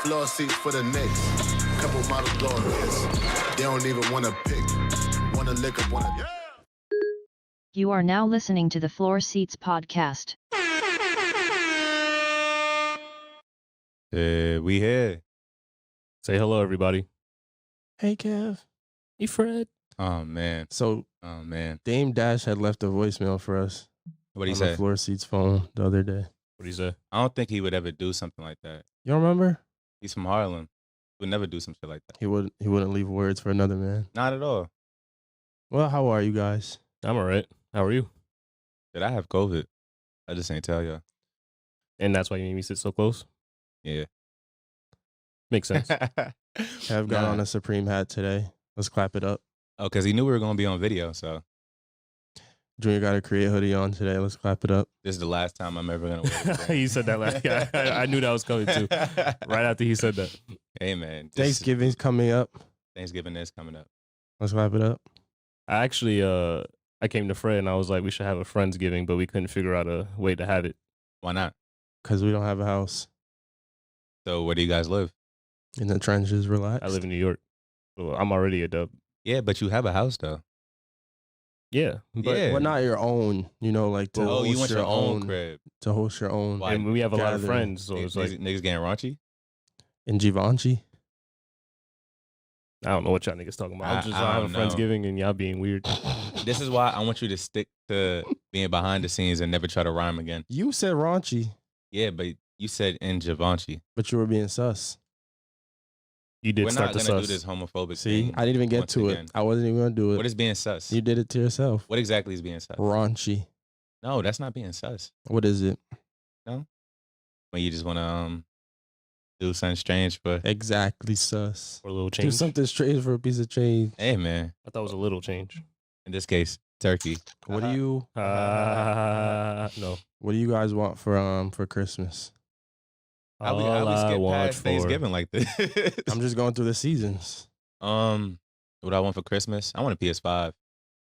floor seats for the Knicks. Couple models blowing kiss. They don't even wanna pick. Wanna lick up, wanna. You are now listening to the Floor Seats Podcast. We here. Say hello, everybody. Hey, Kev. Hey, Fred. Oh man. So, Oh man. Dame Dash had left a voicemail for us. What'd he on say? the Floor Seats phone the other day. What'd he say? I don't think he would ever do something like that. You don't remember? He's from Harlem. He would never do some shit like that. He wouldn't leave words for another man. Not at all. Well, how are you guys? I'm all right. How are you? Did I have COVID? I just ain't tell y'all. And that's why you made me sit so close? Yeah. Makes sense. Kev got on a Supreme hat today. Let's clap it up. Oh, because he knew we were going to be on video, so. Junior got a Create hoodie on today. Let's clap it up. This is the last time I'm ever going to wear it. He said that last guy. I knew that was coming too. Right after he said that. Hey, man. Thanksgiving's coming up. Thanksgiving is coming up. Let's clap it up. I actually, I came to Fred and I was like, we should have a Friendsgiving, but we couldn't figure out a way to have it. Why not? Because we don't have a house. So where do you guys live? In the trenches, relax. I live in New York. Well, I'm already a dub. Yeah, but you have a house, though. Yeah. Yeah. But not your own, like to Oh, host you want your own crib. To host your own. Why? And we have a lot of gathering. friends, so it's like, Niggas getting raunchy? In Givenchy. I don't know what y'all niggas talking about. I'm just I having don't know. Friendsgiving and y'all being weird. This is why I want you to stick to being behind the scenes and never try to rhyme again. You said raunchy, Yeah, but you said in Givenchy. but you were being sus. You did We're start not the going to sus. do this homophobic See, thing. I didn't even get once to again. it. I wasn't even going to do it. What is being sus? You did it to yourself. What exactly is being sus? Raunchy. No, that's not being sus. What is it? When you just want to do something strange for... Exactly sus. For a little Do change. something strange for a piece of change. Hey, man. I thought it was a little change. In this case, turkey. What do you No. What do you guys want for Christmas? I would skip past Thanksgiving like this. I'm just going through the seasons. What I want for Christmas? I want a PS5.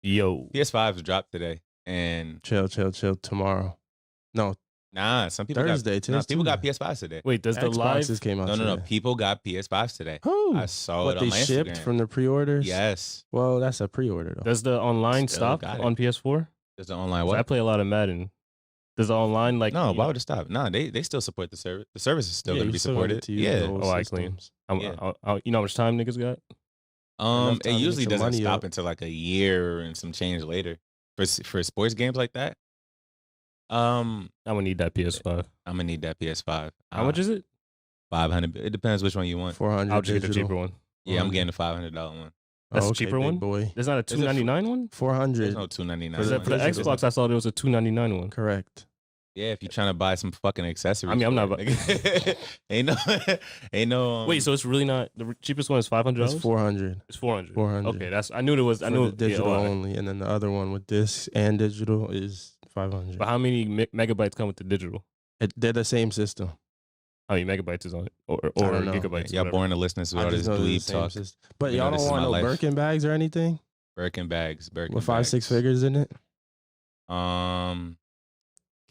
Yo. PS5's dropped today. And Chill tomorrow. No, nah, some people Thursday. got people got PS5s today. Wait, does the live... Xboxes came out No. today. People got PS5s today. Who? I saw What it they on my shipped Instagram. from the pre-orders? Yes. Well, that's a pre-order though. Does the online Still stop got it. on PS4? There's the online 'Cause what? I play a lot of Madden. Does the online like... No, you why know- would it stop? No, they still support the service. The service is still Yeah, going to you be still gonna supported. get to use Yeah. the old Oh, I clean. systems. You know how much time niggas got? Enough It time to usually get some doesn't money stop up. until like a year and some change later. For sports games like that, I'm I'm gonna need that PS5. gonna need that PS5. How much is it? 500. It depends which one you want. 400 I'll just get the digital. cheaper one. Yeah, I'm 400. getting the $500 one. That's Oh, a okay, cheaper big one? boy. There's not a Is it $299 one? 400. There's no $299. For For the one. Xbox, I saw there was a $299 one. Correct. Yeah, if you're trying to buy some fucking accessories. I mean, I'm for not it, nigga. ain't no. Wait, so it's really not the cheapest one is $500? It's 400. It's 400. 400. Okay, I knew there was. I For knew the digital yeah, all right. only, and then the other one with disc and digital is 500. But how many megabytes come with the digital? They're the same system. How many megabytes is on it, or don't know. gigabytes? Y'all whatever. boring to listen to I all just this know they're the dweeb same talk. system. But You know, y'all this don't is want my no life. Birkin bags or anything Birkin bags. with 5-6 figures in it.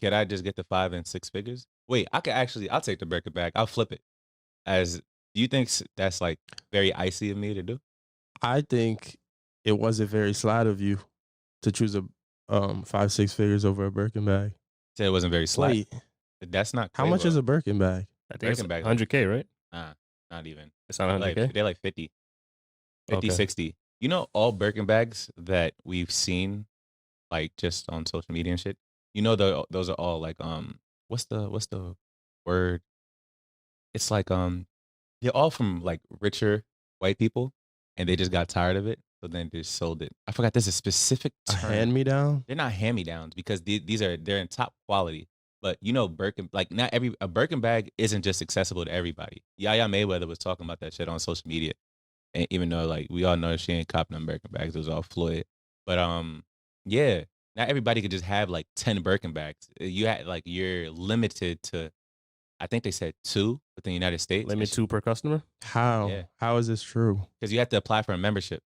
Could I just get the 5 and 6 figures? Wait, I'll take the Birkin bag. I'll flip it. Do you think that's like very icy of me to do? I think it wasn't very slight of you to choose a 5-6 figures over a Birkin bag. Said it wasn't very slight. Wait, That's not. how much is a Birkin bag? I think it's Birkin bag. 100K, right? Nah, not even. It's not 100K. Like, they're like 50, Okay. 60. You know, all Birkin bags that we've seen, like just on social media and shit. You know, those are all like what's the word? It's like they're all from like richer white people, and they just got tired of it, so then they just sold it. I forgot. There's a specific A term. hand me down? They're not hand me downs because they're in top quality. But you know, Birkin, like not a Birkin bag isn't just accessible to everybody. Yaya Mayweather was talking about that shit on social media, and even though like we all know she ain't copping them Birkin bags, it was all Floyd. But yeah, not everybody could just have like 10 Birkin bags. You're limited to, I think they said 2 within the United States. Limit 2 per customer. How? Yeah. How is this true? Because you have to apply for a membership.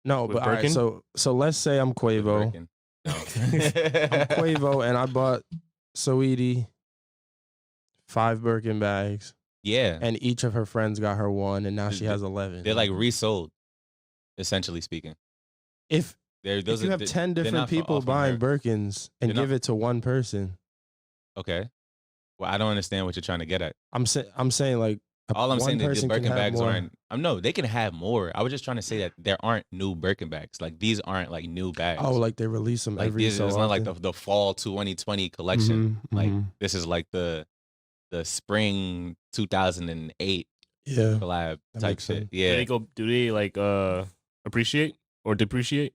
No, With but all right, Birkin? so let's say I'm with Quavo. Birkin. No. I'm Quavo and I bought Saweetie 5 Birkin bags. Yeah, and each of her friends got her one, and now she They- has 11. they're like resold, essentially speaking. if Those you are, have 10 they're different not from people off on buying her. Birkins and They're not- give it to one person, Okay. Well, I don't understand what you're trying to get at. I'm saying like All I'm one saying is the person can Birkin have bags more. aren't. No, they can have more. I was just trying to say that there aren't new Birkin bags. Like these aren't like new bags. Oh, like they release them like every these, so it's often. not like the fall 2020 collection. Mhm, Like mhm. this is like the spring 2008 yeah, collab That type makes shit. sense. Yeah, Do they like appreciate or depreciate?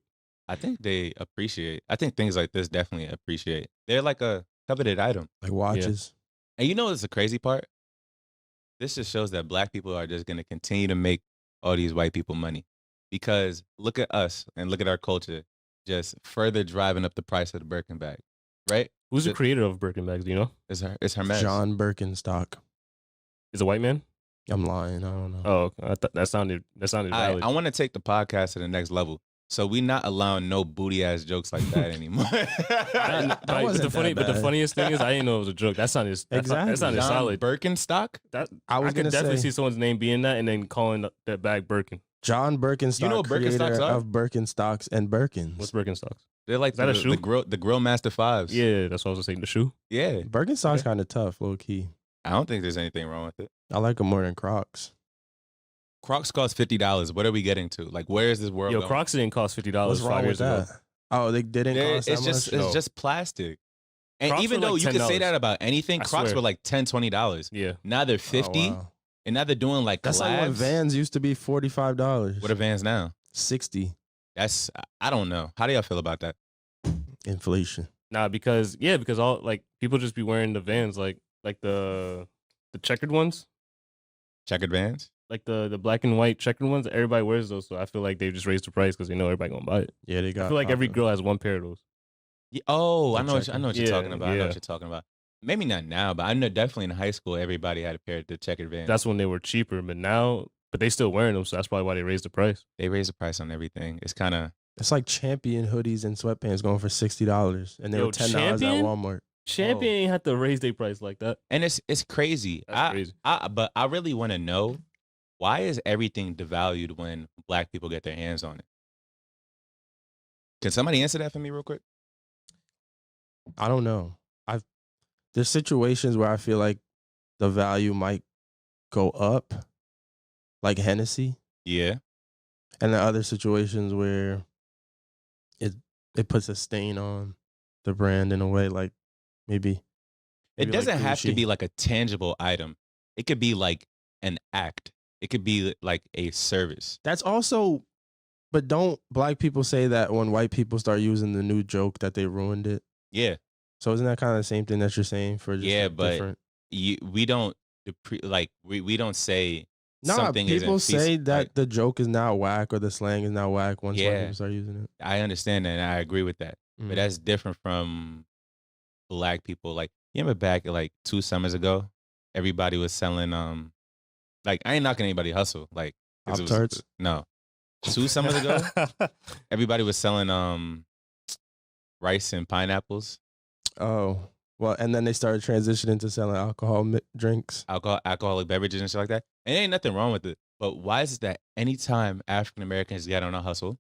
I think they appreciate. I think things like this definitely appreciate. They're like a coveted item. like watches. And you know what's the crazy part? This just shows that black people are just going to continue to make all these white people money. Because look at us and look at our culture just further driving up the price of the Birkin bag, right? Who's the creator of Birkin bags? Do you know? It's her mess. John Birkenstock. Is a white man? I'm lying. I don't know. Oh, that sounded valid. I want to take the podcast to the next level. So we not allowing no booty ass jokes like that anymore. That wasn't that But the bad. funniest thing is I didn't know it was a joke. That sounded Exactly. that sounded John solid. Birkenstock? I was could gonna definitely say see someone's name being that and then calling that bag Birkin. John Birkenstock, You know what Birkenstocks creator are? of Birkenstocks and Birkins. What's Birkenstocks? They're like Is that a shoe? the Grill Master 5s. Yeah, that's what I was saying. The shoe. Yeah. Birkenstock's kind of tough, low key. I don't think there's anything wrong with it. I like them more than Crocs. Crocs cost $50. What are we getting to? Like, where is this world Yo, going? Crocs didn't cost $50 What's 5 wrong years with ago. that? Oh, they didn't cost that It's just much? it's just plastic. And Crocs even were though like you could say $10. that about anything, I Crocs swear. were like $10, $20. Yeah. Now they're Oh, 50, wow. and now they're doing like That's like when collabs. Vans used to be $45. What are Vans now? 60 That's I don't know. How do y'all feel about that? inflation. Nah, because all like people just be wearing the Vans like the checkered ones, Checkered Vans? like the black and white checkered ones. Everybody wears those, so I feel like they just raised the price because they know everybody gonna buy it. Yeah, they got. I feel like every popular. girl has one pair of those. Yeah, oh, The I know what checker. you're talking about. I know Yeah. what you're talking about. Maybe not now, but I know definitely in high school everybody had a pair of the checkered Vans. That's when they were cheaper, but they still wearing them, so that's probably why they raised the price. They raised the price on everything. It's kind of It's like Champion hoodies and sweatpants going for $60, and they Yo, were $10 Champion? at Walmart. Champion ain't have to raise their price like that. and it's crazy. That's crazy. But I really want to know, why is everything devalued when black people get their hands on it? Can somebody answer that for me real quick? I don't know. There's situations where I feel like the value might go up, like Hennessy, Yeah. and the other situations where it puts a stain on the brand in a way, like maybe It like doesn't have to Gucci. be like a tangible item. It could be like an act. It could be like a service. That's also, but don't black people say that when white people start using the new joke that they ruined it? Yeah. So isn't that kind of the same thing that you're saying for just Yeah, like but different? We don't we don't say Nah, something people isn't say feasible. that the joke is not whack or the slang is not whack once white Yeah. people start using it. I understand that and I agree with that. Mhm. But that's different from black people. Like, you remember back like 2 summers ago, everybody was selling like, I ain't knocking anybody hustle. Like, 'cause it was- Pop-Tarts? No. 2 summers ago, everybody was selling rice and pineapples, Oh, well, and then they started transitioning to selling drinks. alcoholic beverages and shit like that. And there ain't nothing wrong with it. But why is it that anytime African Americans get on a hustle,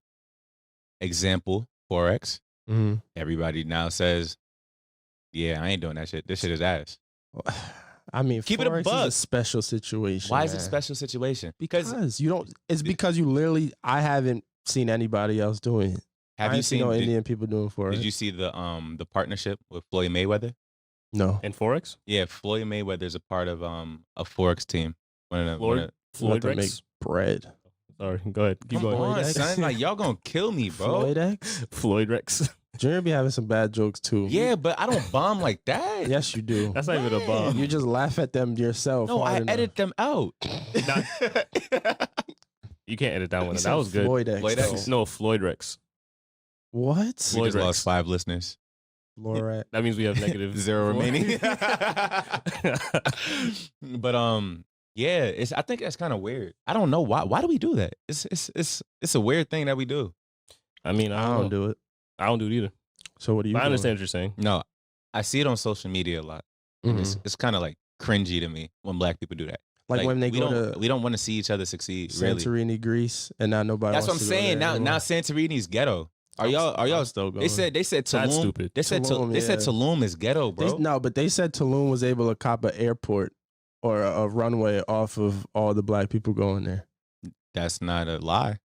example, Forex, Mm-hmm. everybody now says, yeah, I ain't doing that shit. This shit is ass. I mean, Keep it a Forex is buck. a special situation. Why is it a man. special situation? Because You don't. It's because you literally. I haven't seen anybody else doing it. have I you ain't seen seen no did, Indian people doing Forex? did you see the partnership with Floyd Mayweather? No. And Forex? Yeah, Floyd Mayweather is a part of a Forex team. One of Floyd Let Floyd them make Rex? bread. Sorry, go ahead. Keep Come going. on, X. son. Like, y'all gonna kill me, bro. Floyd X. Floyd Rex. Junior be having some bad jokes too. Yeah, but I don't bomb like that. Yes, you do. That's not even a bomb. You just laugh at them yourself. No, hard I enough. edit them out. You can't edit that He one. said That was good. Floyd X. Floyd X? though. No, Floyd Rex. What? We Floyd just Rex. lost 5 listeners. Lorat. That means we have negative 0 4. remaining. But yeah, I think that's kind of weird. I don't know why. Why do we do that? It's a weird thing that we do. I mean, I don't do it. I don't do it either. So what do you? But I doing? understand what you're saying. No, I see it on social media a lot. Mhm. It's kind of like cringy to me when black people do that. Like when they we go don't to we don't want to see each other succeed. Really, Santorini, Greece, and now nobody. that's what I'm wants to go saying. there Now anymore. Santorini's ghetto. Are I'm y'all still going. They said That's Tulum. stupid. They said Tulum, they said yeah. Tulum is ghetto, bro. No, but they said Tulum was able to cop an airport or a runway off of all the black people going there. That's not a lie.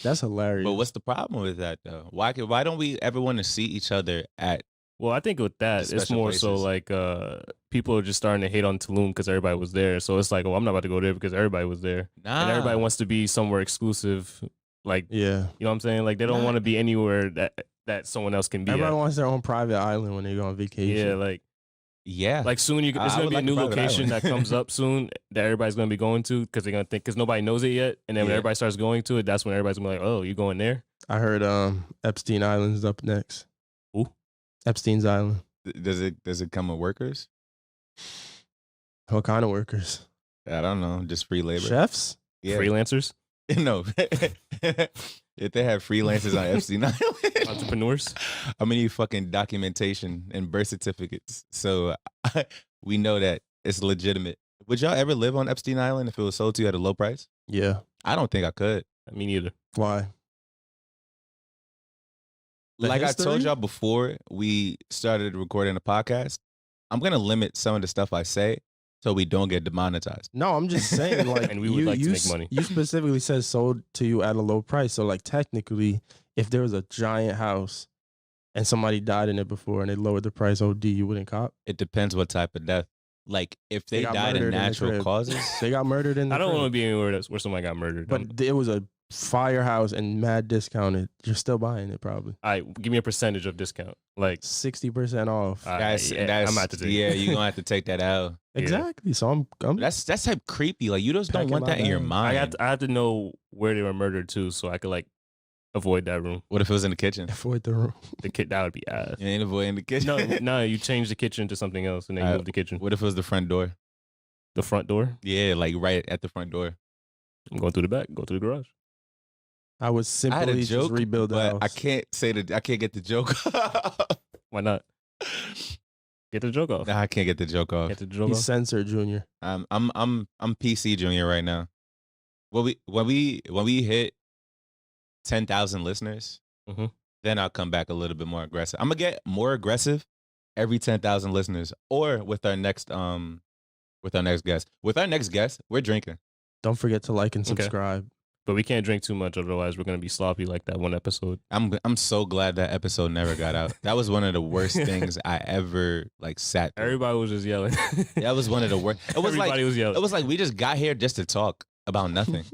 That's hilarious. But what's the problem with that though? Why don't we ever want to see each other at? Well, I think with that, it's Special more so places. like people are just starting to hate on Tulum because everybody was there. So it's like, oh, I'm not about to go there because everybody was there. Nah, And everybody wants to be somewhere exclusive. Like, yeah, you know what I'm saying? Like, they don't Nah. want to be anywhere that someone else can be everybody at. wants their own private island when they go on vacation. Yeah, yeah. like soon there's I going to would be like a new a private location island. that comes up soon that everybody's going to be going to because they're going to think, because nobody knows it yet. And then when Yeah. everybody starts going to it, that's when everybody's going to be like, oh, you going there? I heard Epstein Island's up next. Who? Epstein's Island. Does it come with workers? What kind of workers? I don't know. Just free labor. Chefs? Yeah. Freelancers? No. If they have freelancers on Epstein Island, Entrepreneurs? I'm gonna need fucking documentation and birth certificates. So we know that it's legitimate. Would y'all ever live on Epstein Island if it was sold to you at a low price? Yeah. I don't think I could. Me neither. Why? The Like I told history? y'all before we started recording the podcast, I'm gonna limit some of the stuff I say so we don't get demonetized. No, I'm just saying, like, And we would like to make money. You specifically said sold to you at a low price. So, like, technically, if there was a giant house and somebody died in it before and they lowered the price OD, you wouldn't cop? It depends what type of death. Like if they got died murdered in in the natural crib. causes, They got murdered in the I don't crib. want to be anywhere where somebody got murdered. But it was a firehouse and mad discounted. You're still buying it probably. All right, give me a percentage of discount. Like, 60% off. that's yeah, that's I'm about to take yeah, it. you're gonna have to take that out. Exactly. So I'm That's type creepy. Like you just don't Packing want my that in your bag. mind. I had to know where they were murdered too, so I could like avoid that room. What if it was in the kitchen? avoid the room. The kid that would be ass. You ain't avoiding the kitchen. No, you change the kitchen to something else and then you move the kitchen. What if it was the front door? The front door. Yeah, like right at the front door. I'm going through the back. Go through the garage. I would I had a simply joke, just rebuild the but house. I can't get the joke. Why not? Get the joke off. Nah, I can't get the joke off. Get the joke He's off. censored, Junior. I'm PC Junior right now. When we hit 10,000 listeners, Mhm. then I'll come back a little bit more aggressive. I'm gonna get more aggressive every 10,000 listeners, or with our next guest. With our next guest, we're drinking. Don't forget to like and Okay. subscribe. But we can't drink too much, otherwise we're gonna be sloppy like that one episode. I'm so glad that episode never got out. That was one of the worst things I ever like sat through. Everybody was just yelling. That was one of the worst. It was Everybody like was yelling. it was like we just got here just to talk about nothing.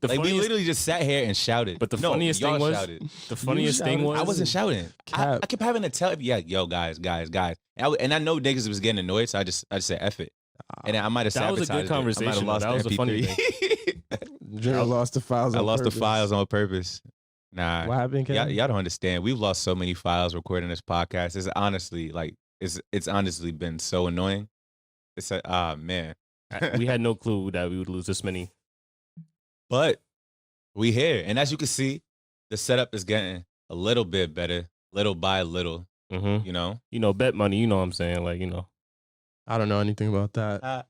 The Like we funniest- literally just sat here and shouted. But the No, funniest thing y'all was- shouted. The funniest thing shouted. was I wasn't shouting. I Cap. kept having to tell, yeah, yo, guys. And I know niggas was getting annoyed, so I just said F it. And I might have That was a good sabotaged it. I might conversation, have lost though. That was a funny Junior lost the files. I on lost the purpose. files on purpose. Nah, What happened, Kevin? y'all don't understand. We've lost so many files recording this podcast. It's honestly it's honestly been so annoying. It's man. we had no clue that we would lose this many. But we here, and as you can see, the setup is getting a little bit better, little by little. Mm-hmm. You know, Bet money. You know what I'm saying? Like, I don't know anything about that.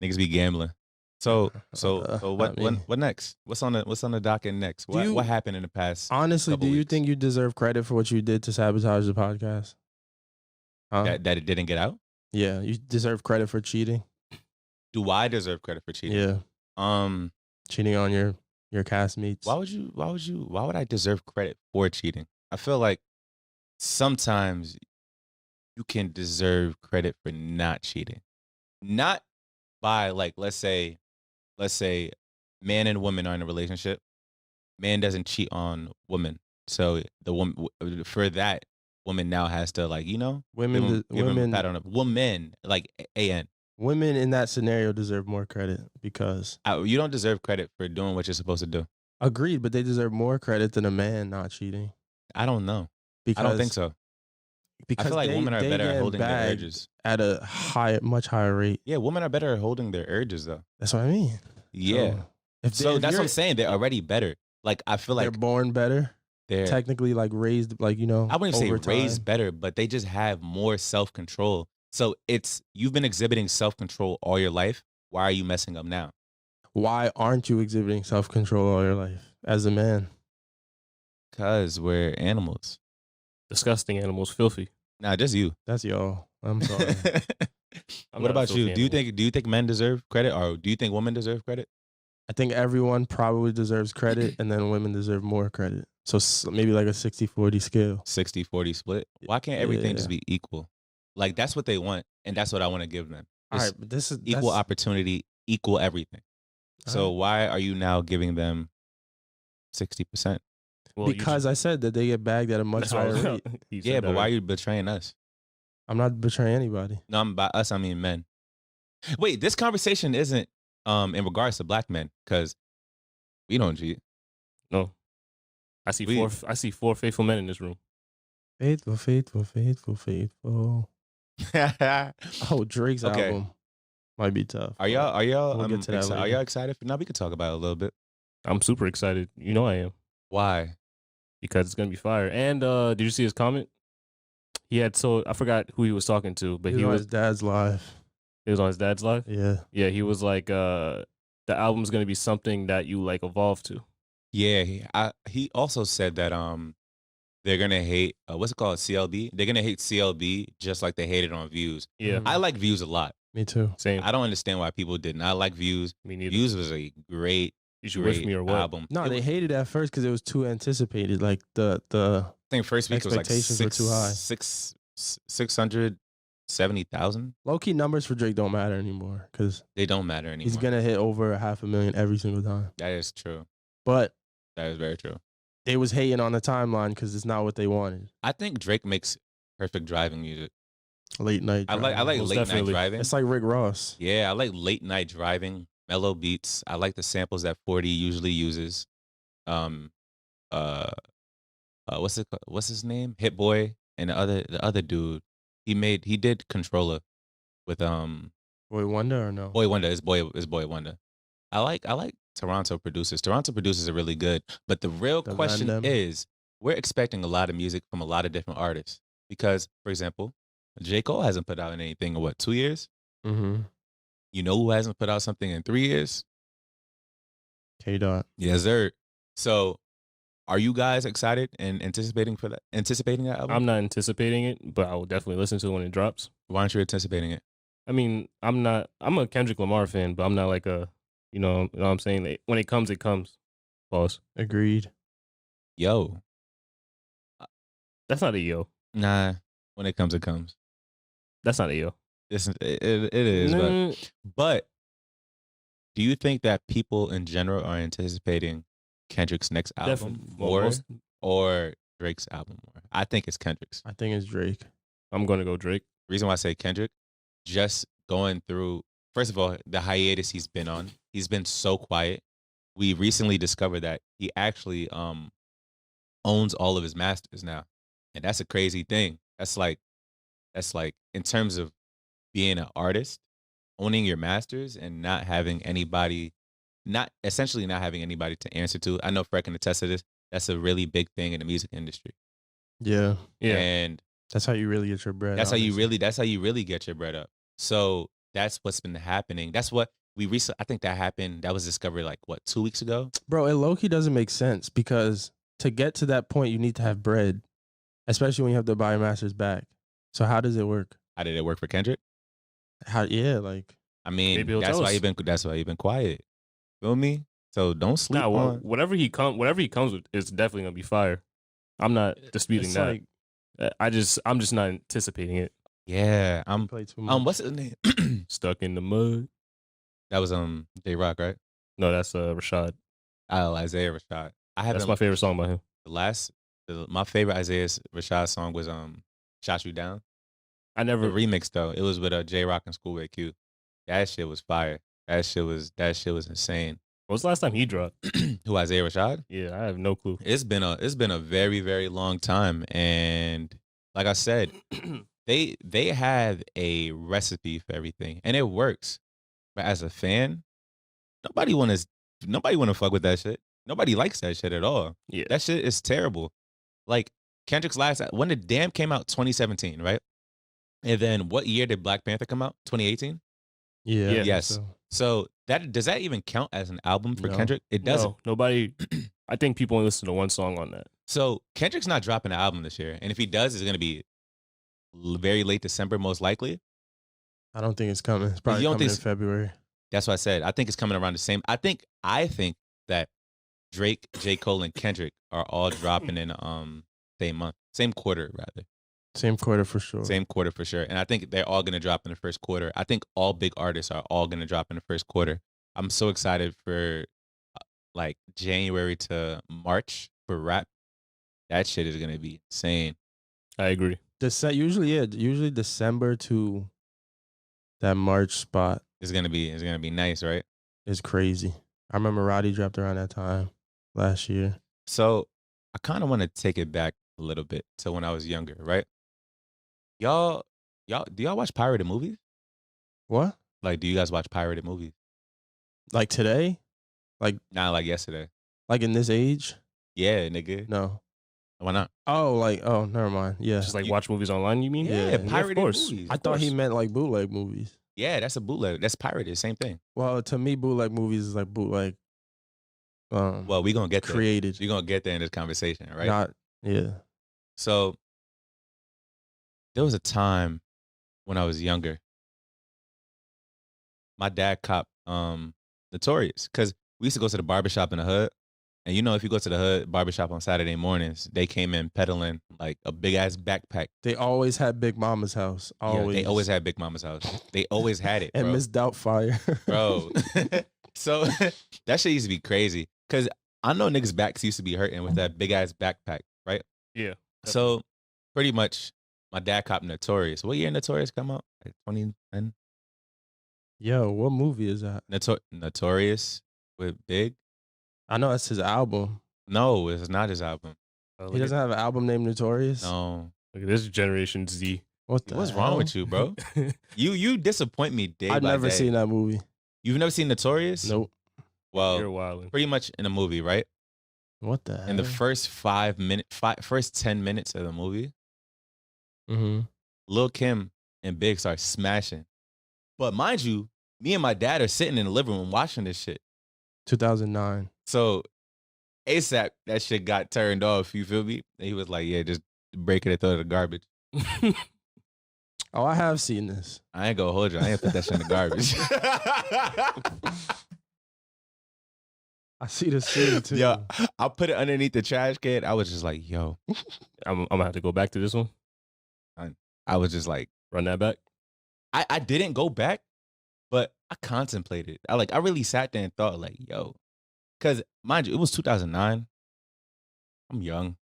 niggas be gambling. So what I mean- what next? What's on the docket next? What happened in the past? Honestly, do couple you weeks. think you deserve credit for what you did to sabotage the podcast? Huh? That it didn't get out? Yeah, you deserve credit for cheating. Do I deserve credit for cheating? Yeah, cheating on your castmates. Why would I deserve credit for cheating? I feel like sometimes you can deserve credit for not cheating. Not by like let's say man and woman are in a relationship. Man doesn't cheat on woman. So the woman for that woman now has to like, give him a pat on the woman like AN. Women in that scenario deserve more credit because You don't deserve credit for doing what you're supposed to do. agreed, but they deserve more credit than a man not cheating. I don't know. Because I don't think so. Because I feel like women are they better at get holding their bagged urges. at a much higher rate. Yeah, women are better at holding their urges though. That's what I mean. Yeah. So, if That's what you're- I'm saying. They're already better. Like I feel they're like born better, they're technically like raised, like I wouldn't over say raised time. better, but they just have more self-control. So you've been exhibiting self-control all your life. why are you messing up now? Why aren't you exhibiting self-control all your life as a man? Because we're animals. Disgusting animals, filthy. Nah, just you. That's y'all. I'm sorry. I'm What not a about you? filthy animal. Do you think men deserve credit, or do you think women deserve credit? I think everyone probably deserves credit, and then women deserve more credit. So maybe like a 60-40 scale. 60-40 split. Why can't everything Yeah. just be equal? Like that's what they want, and that's what I want to give them. All Just right, but this is equal that's- opportunity, equal everything. So Alright. why are you now giving them 60%? Well, because I said that they get bagged at a much higher rate. Yeah, but why are you betraying us? I'm not betraying anybody. No, by us I mean men. Wait, this conversation isn't in regards to black men, because we don't cheat. No. I see four faithful men in this room. Faithful, faithful, faithful, faithful. Oh, Drake's Okay. album might be tough. Are y'all We'll get to that are later. y'all excited for now? We could talk about it a little bit. I'm super excited. You know I am. Why? Because it's gonna be fire. And did you see his comment? He had I forgot who he was talking to, but He was on his dad's live. he was on his dad's live. Yeah. Yeah, he was like, the album's gonna be something that you like evolve to. Yeah, he also said that they're gonna hate what's it called, CLB. They're gonna hate CLB just like they hated on Views. Yeah, Mhm. I like Views a lot. Me too. same. I don't understand why people did not like Views. Me neither. Views was a great, You should wish great me or what? album. No, It they was- hated it at first because it was too anticipated. Like the I think first week was like expectations were too high. 670,000. low key numbers for Drake don't matter anymore because They don't matter anymore. he's gonna hit over 500,000 every single time. That is true. But That is very true. they was hating on the timeline because it's not what they wanted. I think Drake makes perfect driving music. Late night. I like driving. Most late night definitely. driving. It's like Rick Ross. Yeah, I like late night driving, mellow beats. I like the samples that 40 usually uses. What's his name? Hit Boy and the other dude. He did Controller with Boy Wonder or no? Boy Wonder. Is Boy Wonder. I like Toronto producers. Toronto producers are really good. But the real The question random. is, we're expecting a lot of music from a lot of different artists. Because, for example, J. Cole hasn't put out anything in what, 2 years? Mm-hmm. You know who hasn't put out something in 3 years? K-Dot. Yes, sir. So, are you guys excited and anticipating that album? I'm not anticipating it, but I will definitely listen to it when it drops. Why aren't you anticipating it? I mean, I'm a Kendrick Lamar fan, but I'm not like you know what I'm saying? Like, when it comes, it comes. Pause. Agreed. Yo, That's not a yo. nah. When it comes, it comes. That's not a yo. It is, Nah. but do you think that people in general are anticipating Kendrick's next album Definitely. Well, more or Drake's album more? I think it's Kendrick's. I think it's Drake. I'm gonna go Drake. Reason why I say Kendrick, just going through, first of all, the hiatus he's been on. He's been so quiet. We recently discovered that he actually owns all of his masters now. And that's a crazy thing. That's like in terms of being an artist, owning your masters and not having anybody to answer to. I know Fred can attest to this. That's a really big thing in the music industry. Yeah. Yeah. And That's how you really get your bread. that's how you honestly. really get your bread up. So that's what's been happening. That's what we recently, I think that happened. That was discovered like what, 2 weeks ago? Bro, it low-key doesn't make sense because to get to that point, you need to have bread, especially when you have to buy your masters back. So how does it work? How did it work for Kendrick? Yeah, like I mean, Maybe he'll that's tell why us. you've been quiet. Feel me? So don't sleep Nah, well, on. whatever he comes with, it's definitely gonna be fire. I'm not disputing it's that. like I'm just not anticipating it. Yeah, play too much. what's his name? Stuck in the mud. That was J Rock, right? No, that's Rashad. Oh, Isaiah Rashad. I haven't. That's my favorite song by him. My favorite Isaiah Rashad song was "Shot You Down." I The never. remix though, it was with J Rock and Schoolboy Q. That shit was fire. That shit was insane. When was the last time he dropped? Who, Isaiah Rashad? Yeah, I have no clue. It's been a very, very long time, and like I said, they have a recipe for everything, and it works. But as a fan, nobody want to fuck with that shit. Nobody likes that shit at all. Yeah. That shit is terrible. Like Kendrick's when the Damn came out, 2017, right? And then what year did Black Panther come out? 2018. yeah. Yeah. Yes. So, So does that even count as an album for No. Kendrick? It doesn't. No, nobody. I think people only listen to one song on that. So Kendrick's not dropping an album this year, and if he does, it's gonna be very late December, most likely. I don't think it's coming. It's probably You don't coming in think February. That's what I said. I think it's coming around the same. I think that Drake, J. Cole, and Kendrick are all dropping in same month, same quarter rather. Same quarter for sure. Same quarter for sure. And I think they're all gonna drop in the first quarter. I think all big artists are all gonna drop in the first quarter. I'm so excited for like January to March for rap. That shit is gonna be insane. I agree. Usually December to that March spot It's gonna be nice, right? is crazy. I remember Roddy dropped around that time last year. So I kind of want to take it back a little bit to when I was younger, right? Y'all, do y'all watch pirated movies? What? Like, do you guys watch pirated movies? Like today? Not like yesterday. Like in this age? Yeah, nigga. No. Why not? Oh, never mind. Yeah. Just like watch movies online. You mean? Yeah, Yeah, pirated of course. movies. I of thought he course. meant like bootleg movies. Yeah, that's a bootleg. That's pirated. Same thing. Well, to me, bootleg movies is like bootleg. Well, we gonna get there. Created. We're gonna get there in this conversation, right? Not. Yeah. So there was a time when I was younger. My dad copped Notorious because we used to go to the barbershop in the hood. And you know, if you go to the hood barbershop on Saturday mornings, they came in peddling like a big ass backpack. They always had Big Mama's house. Always. Yeah, they always had Big Mama's house. They always had it, and bro. Miss Doubtfire. Bro. So that shit used to be crazy. Cause I know niggas' backs used to be hurting with that big ass backpack, right? Yeah. So pretty much my dad copped Notorious. What year Notorious come out? Like 2010? Yo, what movie is that? Notorious with Big? I know that's his album. No, it's not his album. He doesn't have an album named Notorious? No. Look at this Generation Z. What the What's hell? wrong with you, bro? You disappoint me day I've by never day. seen that movie. You've never seen Notorious? Nope. Well, You're wilding. pretty much in a movie, right? What the hell? In the first first 10 minutes of the movie, Mm-hmm. Lil Kim and Big start smashing. But mind you, me and my dad are sitting in the living room watching this shit. 2009. So ASAP, that shit got turned off, you feel me? And he was like, yeah, just break it and throw it in the garbage. Oh, I have seen this. I ain't gonna hold you. I ain't put that shit in the garbage. I see the scene too. Yo, I put it underneath the trash can. I was just like, yo. I'm gonna have to go back to this one. I was just like, Run that back. I didn't go back, but I contemplated. I really sat there and thought, like, yo. Because, mind you, it was 2009. I'm young,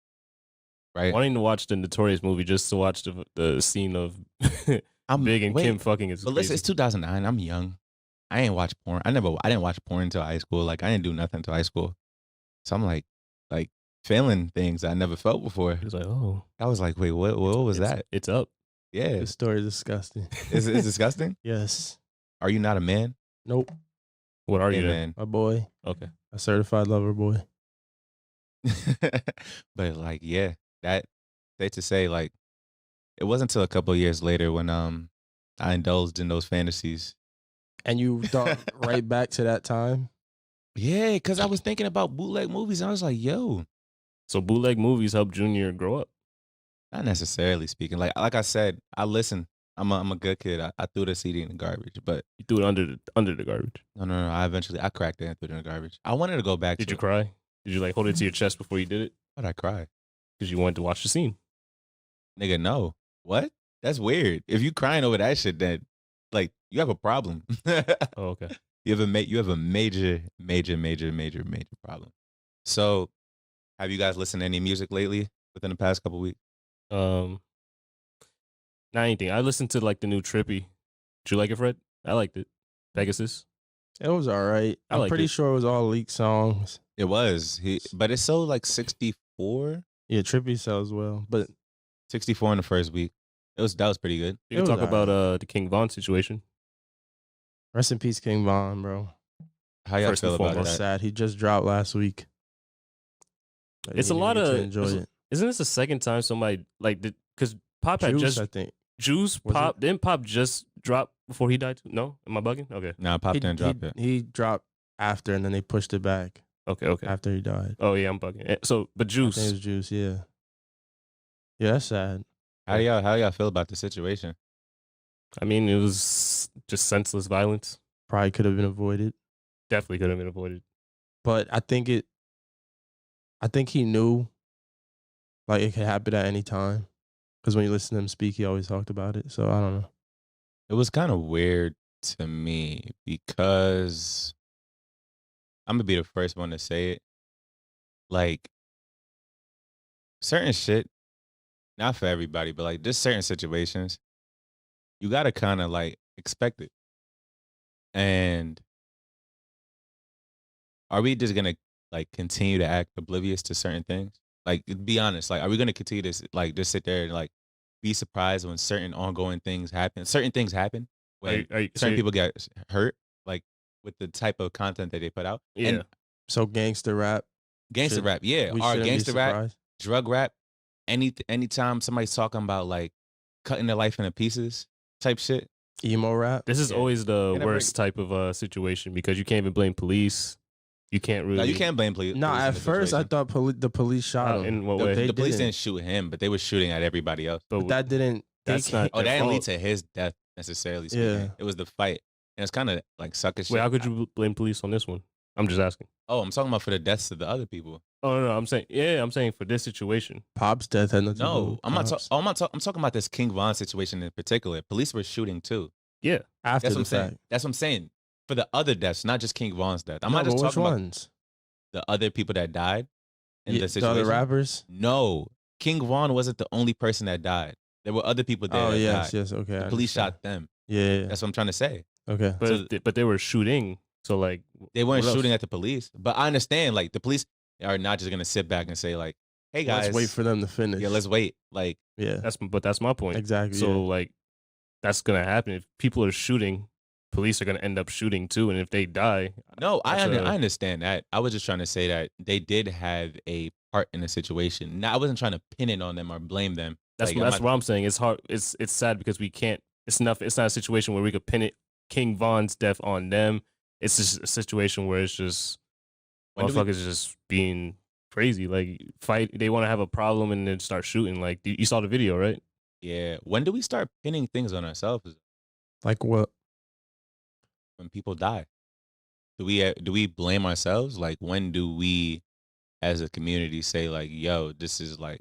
right? Wanting to watch the Notorious movie just to watch the scene of Big and wait, Kim fucking is But listen, crazy. it's 2009. I'm young. I ain't watch porn. I didn't watch porn until high school. Like, I didn't do nothing until high school. So I'm like feeling things I never felt before. He was like, oh, I was like, wait, what was that? It's up. Yeah. This story is disgusting. Is it disgusting? Yes. Are you not a man? Nope. What are Hey, you then? man. My boy. Okay. A certified lover boy. But like, yeah, that safe to say, like, it wasn't until a couple of years later when I indulged in those fantasies. And you thought right back to that time? Yeah, because I was thinking about bootleg movies and I was like, yo, So bootleg movies help Junior grow up. not necessarily speaking. Like I said, I listen. I'm a good kid. I threw the CD in the garbage, but You threw it under the garbage. no. I cracked it and threw it in the garbage. I wanted to go back. Did to you cry? Did you like hold it to your chest before you did it? Why'd I cry? Because you wanted to watch the scene. Nigga, no. What? That's weird. If you crying over that shit, then like you have a problem. Oh, okay. You have a major problem. So, have you guys listened to any music lately within the past couple weeks? Not anything. I listened to like the new Trippy. Did you like it, Fred? I liked it. Pegasus. It was all right. I I'm liked pretty it. sure it was all leaked songs. It was. But it's so like 64 Yeah, Trippy sells well. But 64 in the first week. That was pretty good. You It can was talk about alright. the King Von situation. rest in peace, King Von, bro. How y'all First and feel about That's foremost. that? sad. He just dropped last week. Like, It's you a lot need to of enjoy it. Isn't this the second time somebody like because Pop had Juice, just I think. Juice Was Pop didn't Pop just drop before he died too? No, am I bugging? Okay, Nah, Pop didn't drop it. He dropped after, and then they pushed it back okay. after he died. Oh yeah, I'm bugging. So, but I think it Juice. was Juice. Yeah, that's sad. How y'all feel about the situation? I mean, it was just senseless violence. Probably could have been avoided, Definitely could have been avoided. but I think he knew like it could happen at any time. Because when you listen to him speak, he always talked about it. So I don't know. It was kind of weird to me because I'm gonna be the first one to say it. Like certain shit, not for everybody, but like just certain situations, you gotta kind of like expect it. And are we just gonna like continue to act oblivious to certain things? Like, be honest. Like, are we gonna continue to like just sit there and like be surprised when certain ongoing things happen? Certain things happen when certain people get hurt, like with the type of content that they put out. Yeah. And So gangster rap, rap, yeah, we or shouldn't be gangster rap, surprised. drug rap. Anytime somebody's talking about like cutting their life into pieces, type shit. Emo rap. This is always the And worst type of situation because you can't even blame police. You can't really. No, you can't blame police. No, police in at this first I situation. thought the police shot him. In what the, way? They the police didn't. didn't shoot him, but they were shooting at everybody else. But that didn't. That's they not. Oh, that their didn't lead fault. to his death necessarily. Speaking. Yeah. It was the fight, and it's kind of like suckish. Wait, shit. how could you blame police on this one? I'm just asking. Oh, I'm talking about for the deaths of the other people. Oh no, I'm saying for this situation. Pop's death had nothing to do No, with I'm not. Pops. I'm talking about this King Von situation in particular. Police were shooting too. Yeah, After That's what the I'm saying. fact. That's what I'm saying. For the other deaths, not just King Von's death. I'm No, not just but which talking about ones? the other people that died in Yeah, the the situation. other rappers. No, King Von wasn't the only person that died. There were other people there Oh that yes, died. yes. Okay. The I police understand. shot them. Yeah. That's what I'm trying to say. Okay. but they were shooting. So like They weren't what else? shooting at the police. But I understand, like, the police are not just gonna sit back and say, like, hey guys, Let's wait for them to finish. yeah, let's wait. Like, Yeah. That's my point. Exactly. So yeah. like that's gonna happen if people are shooting. Police are gonna end up shooting too, and if they die, no, I That's a- understand that. I was just trying to say that they did have a part in the situation. Now, I wasn't trying to pin it on them or blame them. that's Like, what I'm saying. It's hard. It's sad because we can't. It's not a situation where we could pin it King Von's death on them. It's just a situation where it's just When do we- motherfuckers just being crazy. Like fight. They want to have a problem and then start shooting. Like you saw the video, right? Yeah. When do we start pinning things on ourselves? Like what? When people die, do we blame ourselves? Like, when do we, as a community, say like, "Yo, this is like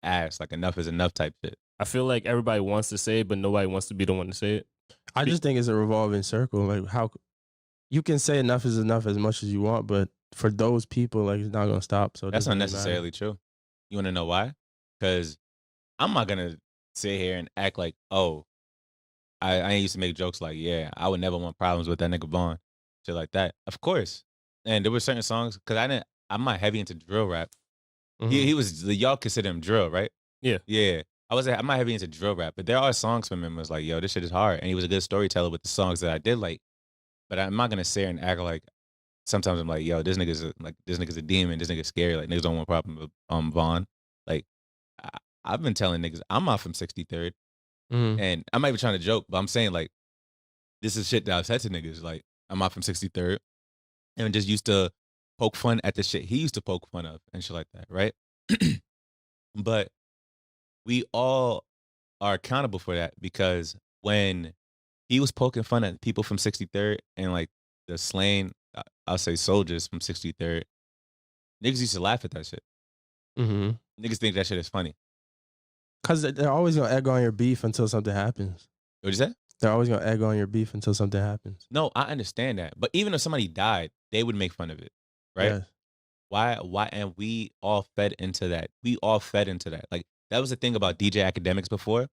ass. Like, enough is enough" type shit? I feel like everybody wants to say it, but nobody wants to be the one to say it. I just think it's a revolving circle. Like how you can say enough is enough as much as you want, but for those people, like it's not gonna stop. So it That's doesn't not really matter. necessarily true. You want to know why? Because I'm not gonna sit here and act like, oh, I used to make jokes like, yeah, I would never want problems with that nigga Vaughn, shit like that. Of course. And there were certain songs because I'm not heavy into drill rap. Mhm. He was y'all consider him drill, right? Yeah. Yeah. I'm not heavy into drill rap, but there are songs from him was like, yo, this shit is hard. And he was a good storyteller with the songs that I did like. But I'm not gonna sit here and act like sometimes I'm like, yo, this nigga's a demon, this nigga's scary. Like, niggas don't want a problem with Vaughn. Like, I've been telling niggas I'm not from 63rd. Mhm. And I'm not even trying to joke, but I'm saying like this is shit that I've said to niggas. Like, I'm not from 63rd. And just used to poke fun at the shit he used to poke fun of and shit like that, right? But we all are accountable for that because when he was poking fun at people from 63rd and like the slain, I'll say soldiers from 63rd, niggas used to laugh at that shit. Mhm. Niggas think that shit is funny. Cause they're always gonna egg on your beef until something happens. What'd you say? They're always gonna egg on your beef until something happens. No, I understand that. But even if somebody died, they would make fun of it, right? Yes. Why? And we all fed into that. Like, that was the thing about DJ Academics before.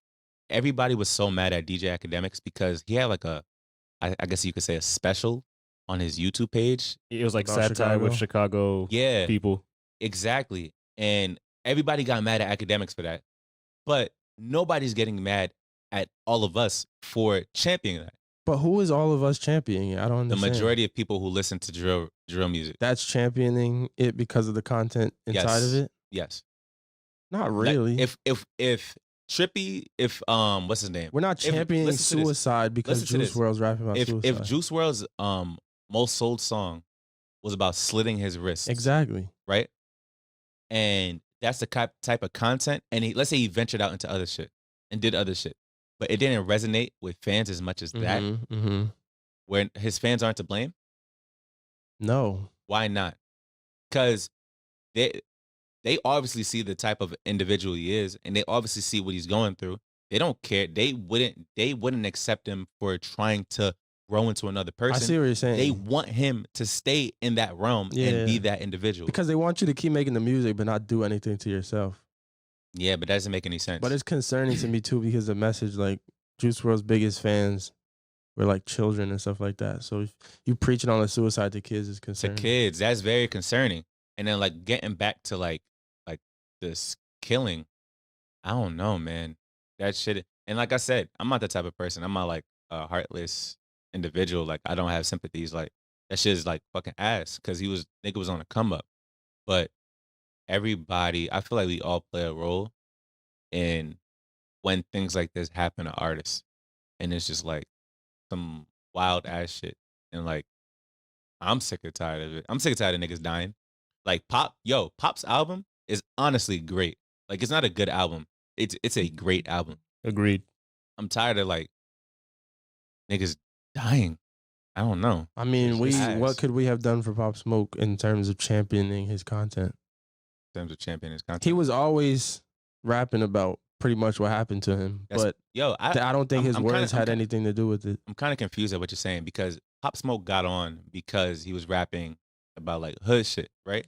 Everybody was so mad at DJ Academics because he had like I guess you could say a special on his YouTube page. It was like About satire with Chicago Yeah, people. exactly. And everybody got mad at Academics for that. But nobody's getting mad at all of us for championing that. But who is all of us championing it? I don't The understand. majority of people who listen to drill music. That's championing it because of the content inside Yes. of it. Yes. Not Like, really. if trippy if what's his name? We're not If- championing listen to this. suicide because Listen to Juice this. WRLD's rapping about If suicide. Juice WRLD's most sold song was about slitting his wrists, Exactly. right? And that's the type of content. And let's say he ventured out into other shit and did other shit, but it didn't resonate with fans as much as that. Mm-hmm. Where his fans aren't to blame. No. Why not? Because they obviously see the type of individual he is, and they obviously see what he's going through. They don't care. They wouldn't accept him for trying to grow into another person. I see what you're saying. They want him to stay in that realm and be that individual. Because they want you to keep making the music but not do anything to yourself. Yeah, but that doesn't make any sense. But it's concerning to me too because the message, like, Juice WRLD's biggest fans were like children and stuff like that. So if you preaching on the suicide to kids is to concerning. kids, that's very concerning. And then like getting back to like this killing, I don't know, man. That shit. And like I said, I'm not the type of person. I'm not like a heartless individual. Like I don't have sympathies. Like that shit is like fucking ass because nigga was on a come up. But everybody, I feel like we all play a role in when things like this happen to artists, and it's just like some wild ass shit. And like I'm sick and tired of it. I'm sick and tired of niggas dying. Like Pop's album is honestly great. Like it's not a good album. It's a great album. Agreed. I'm tired of like niggas dying. I don't know. I mean, It's just what ass. could we have done for Pop Smoke in terms of championing his content? In terms of championing his content. He was always rapping about pretty much what happened to him, but I don't think his words had anything to do with it. I'm kind of confused at what you're saying because Pop Smoke got on because he was rapping about like hood shit, right?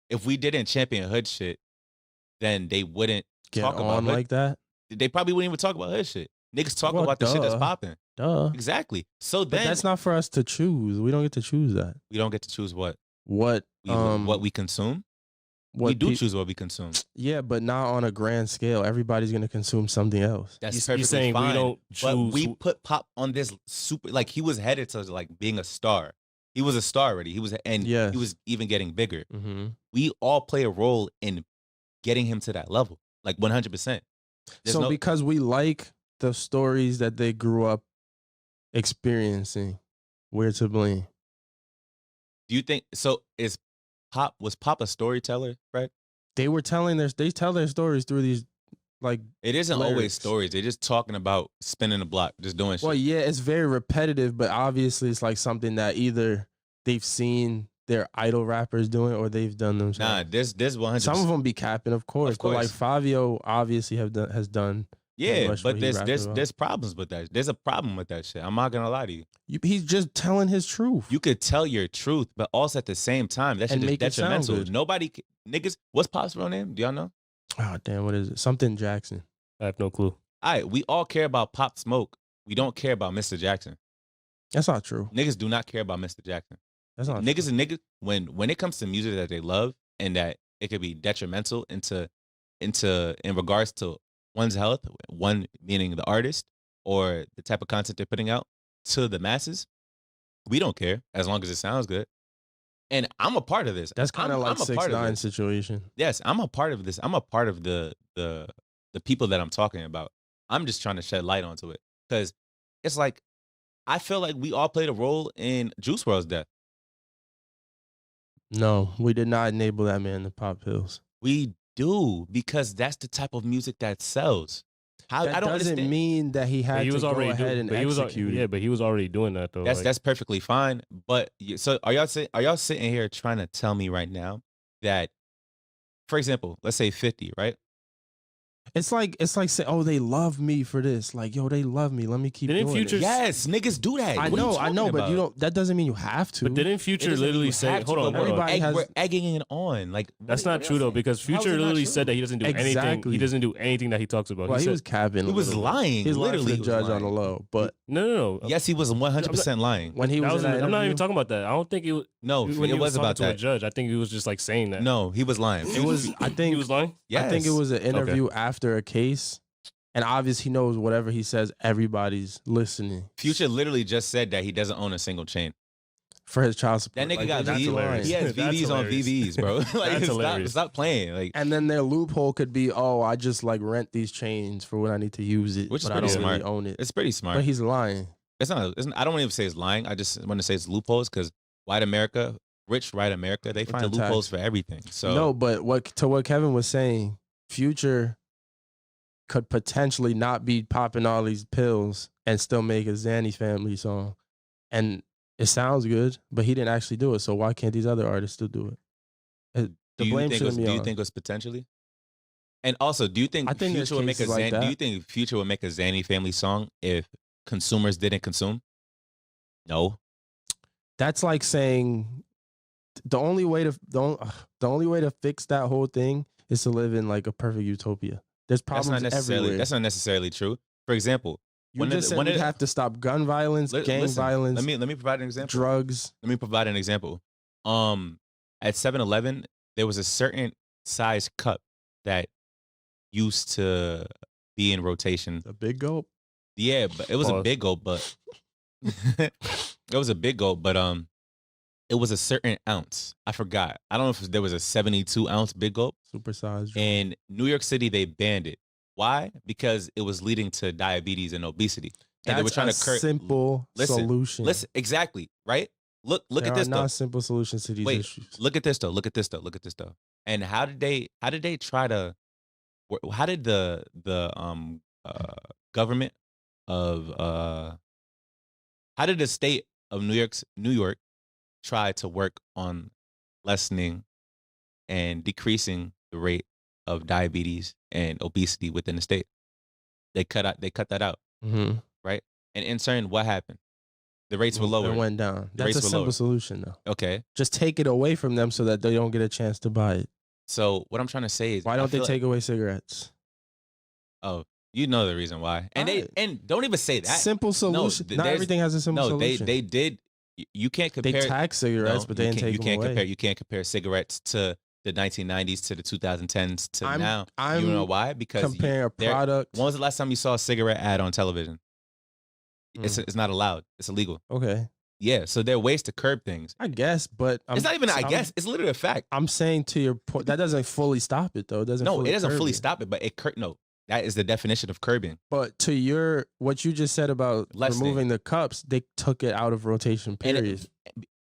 If we didn't champion hood shit, then they wouldn't Get talk about on hood. like that. They probably wouldn't even talk about hood shit. Niggas talk Well, about the shit that's duh. popping. Duh. Exactly. So But then that's not for us to choose. We don't get to choose that. we don't get to choose what What we consume. We do pe- choose what we consume. Yeah, but not on a grand scale. Everybody's gonna consume something else. That's You're perfectly saying we fine. don't But choose we who- put Pop on this super, like he was headed to like being a star. He was a star already. He was even getting bigger. Mm-hmm. We all play a role in getting him to that level, like 100%. So because we like the stories that they grew up experiencing, we're to blame. Do you think so? Was Pop a storyteller, Fred? They tell their stories through these, like, It isn't always lyrics. stories. They're just talking about spinning the block, just doing shit. Well, yeah, it's very repetitive, but obviously it's like something that either they've seen their idol rappers doing or they've done Nah, themselves. there's 100%. Some of them be capping, of course, but like Fabio obviously has done. Yeah, much but what he rapped about. there's problems with that. There's a problem with that shit. I'm not gonna lie to you. He's just telling his truth. You could tell your truth, but also at the same time, that shit And is make it sound detrimental. good. Nobody, niggas. What's Pop's real name? Do y'all know? Oh damn, what is it? Something Jackson. I have no clue. All right, we all care about Pop Smoke. We don't care about Mr. Jackson. That's not true. Niggas do not care about Mr. Jackson. That's not Niggas true. and niggas when it comes to music that they love and that it could be detrimental in regards to one's health, one meaning the artist or the type of content they're putting out to the masses, we don't care as long as it sounds good. And I'm a part of this. That's kind of like I'm a part of 6ix9ine this. situation. Yes, I'm a part of this. I'm a part of the people that I'm talking about. I'm just trying to shed light onto it because it's like I feel like we all played a role in Juice WRLD's death. No, we did not enable that man to pop pills. We do because that's the type of music that sells. How That I don't doesn't understand. mean that he But had he was to go already ahead doing. and But he was execute it. but he was already doing that though. That's perfectly fine. But so are y'all sitting here trying to tell me right now that, for example, let's say 50, right? It's like say, oh, they love me for this. Like, yo, they love me. Let me keep Didn't doing Future- it. Yes, niggas do that. I What are you know, talking but you about? don't. That doesn't mean you have to. But didn't It Future doesn't mean literally you say, have to, hold on, but hold on. Everybody has- we're egging it on. Like That's what not are true y'all though, saying? because How is Future it not literally true? said that he doesn't do anything. Exactly. He doesn't do anything that he talks about. well, he said, was capping. He a was little bit. lying. He's lying for Literally, the he was judge on the lying. low. But no. Yes, he was 100% lying. when he was in that I'm not even interview, talking about that. I don't think it was. No, when it he was talking about to a that. judge. I think he was just like saying that. No, he was lying. It was. I think he was lying. Yes. I think it was an interview after a case, and obviously he knows whatever he says, everybody's listening. Future literally just said that he doesn't own a single chain. for his child support. That nigga Like, got that's V- lying. he has That's VVs on hilarious. VVs, bro. Like, That's hilarious. stop playing. Like, And then their loophole could be, oh, I just like rent these chains for when I need to use it, Which is but I pretty don't really smart. own it. it's pretty smart. But he's lying. It's not. I don't want to even say it's lying. I just want to say it's loopholes because rich white America, they find the loopholes tax. for everything. So No, but what Kevin was saying, Future could potentially not be popping all these pills and still make a Zanny Family song, and it sounds good, but he didn't actually do it. So why can't these other artists still do it? The do you blame think shouldn't be do you on. think it was potentially? And also, do you think, I think there's Future would make a cases like Do you that. think Future would make a Zanny Family song if consumers didn't consume? No. That's like saying the only way to fix that whole thing is to live in like a perfect utopia. There's That's problems everywhere. That's not necessarily true. For example, You one of just the- said one of we the- have to stop gun violence, gang listen, violence, Let me provide an example. drugs. Let me provide an example. At 7-Eleven, there was a certain size cup that used to be in rotation. The big gulp. Yeah, but it was a Pause. big gulp, but it was a big gulp, but it was a certain ounce. I forgot. I don't know if there was a 72-ounce big gulp. Supersized. In New York City, they banned it. Why? Because it was leading to diabetes and obesity. And they were That's trying a to simple solution. Listen, exactly, right? Look there at this are though. not simple solutions to these Wait, issues. look at this though. Look at this though. And how did they try to? How did the government of how did the state of New York try to work on lessening and decreasing the rate of diabetes and obesity within the state? They cut that out, Mm-hmm. right? And in turn, what happened? The rates were lower. It went down. The That's rates a were simple lower. solution, though. Okay, Just take it away from them so that they don't get a chance to buy it. so what I'm trying to say is, Why I don't they feel take away cigarettes? Oh, you know the reason why. And Right. and don't even say that. Simple solution. Not there's- everything has a simple No, solution. they did. You can't They compare. tax cigarettes, no, but they didn't take you them can't away. compare. You can't compare cigarettes to the 1990s to the 2010s to I'm- now. I'm you know why? Because Compare a product. when was the last time you saw a cigarette ad on television? It's not allowed. It's illegal. Okay, Yeah. So there are ways to curb things. I guess, but It's not even. I guess it's literally a fact. I'm saying to your point that doesn't fully stop it, though. It doesn't. No, fully it doesn't curb fully it. stop it, but no. That is the definition of curbing. But to your what you just said about Lessening. removing the cups, they took it out of rotation. And Period.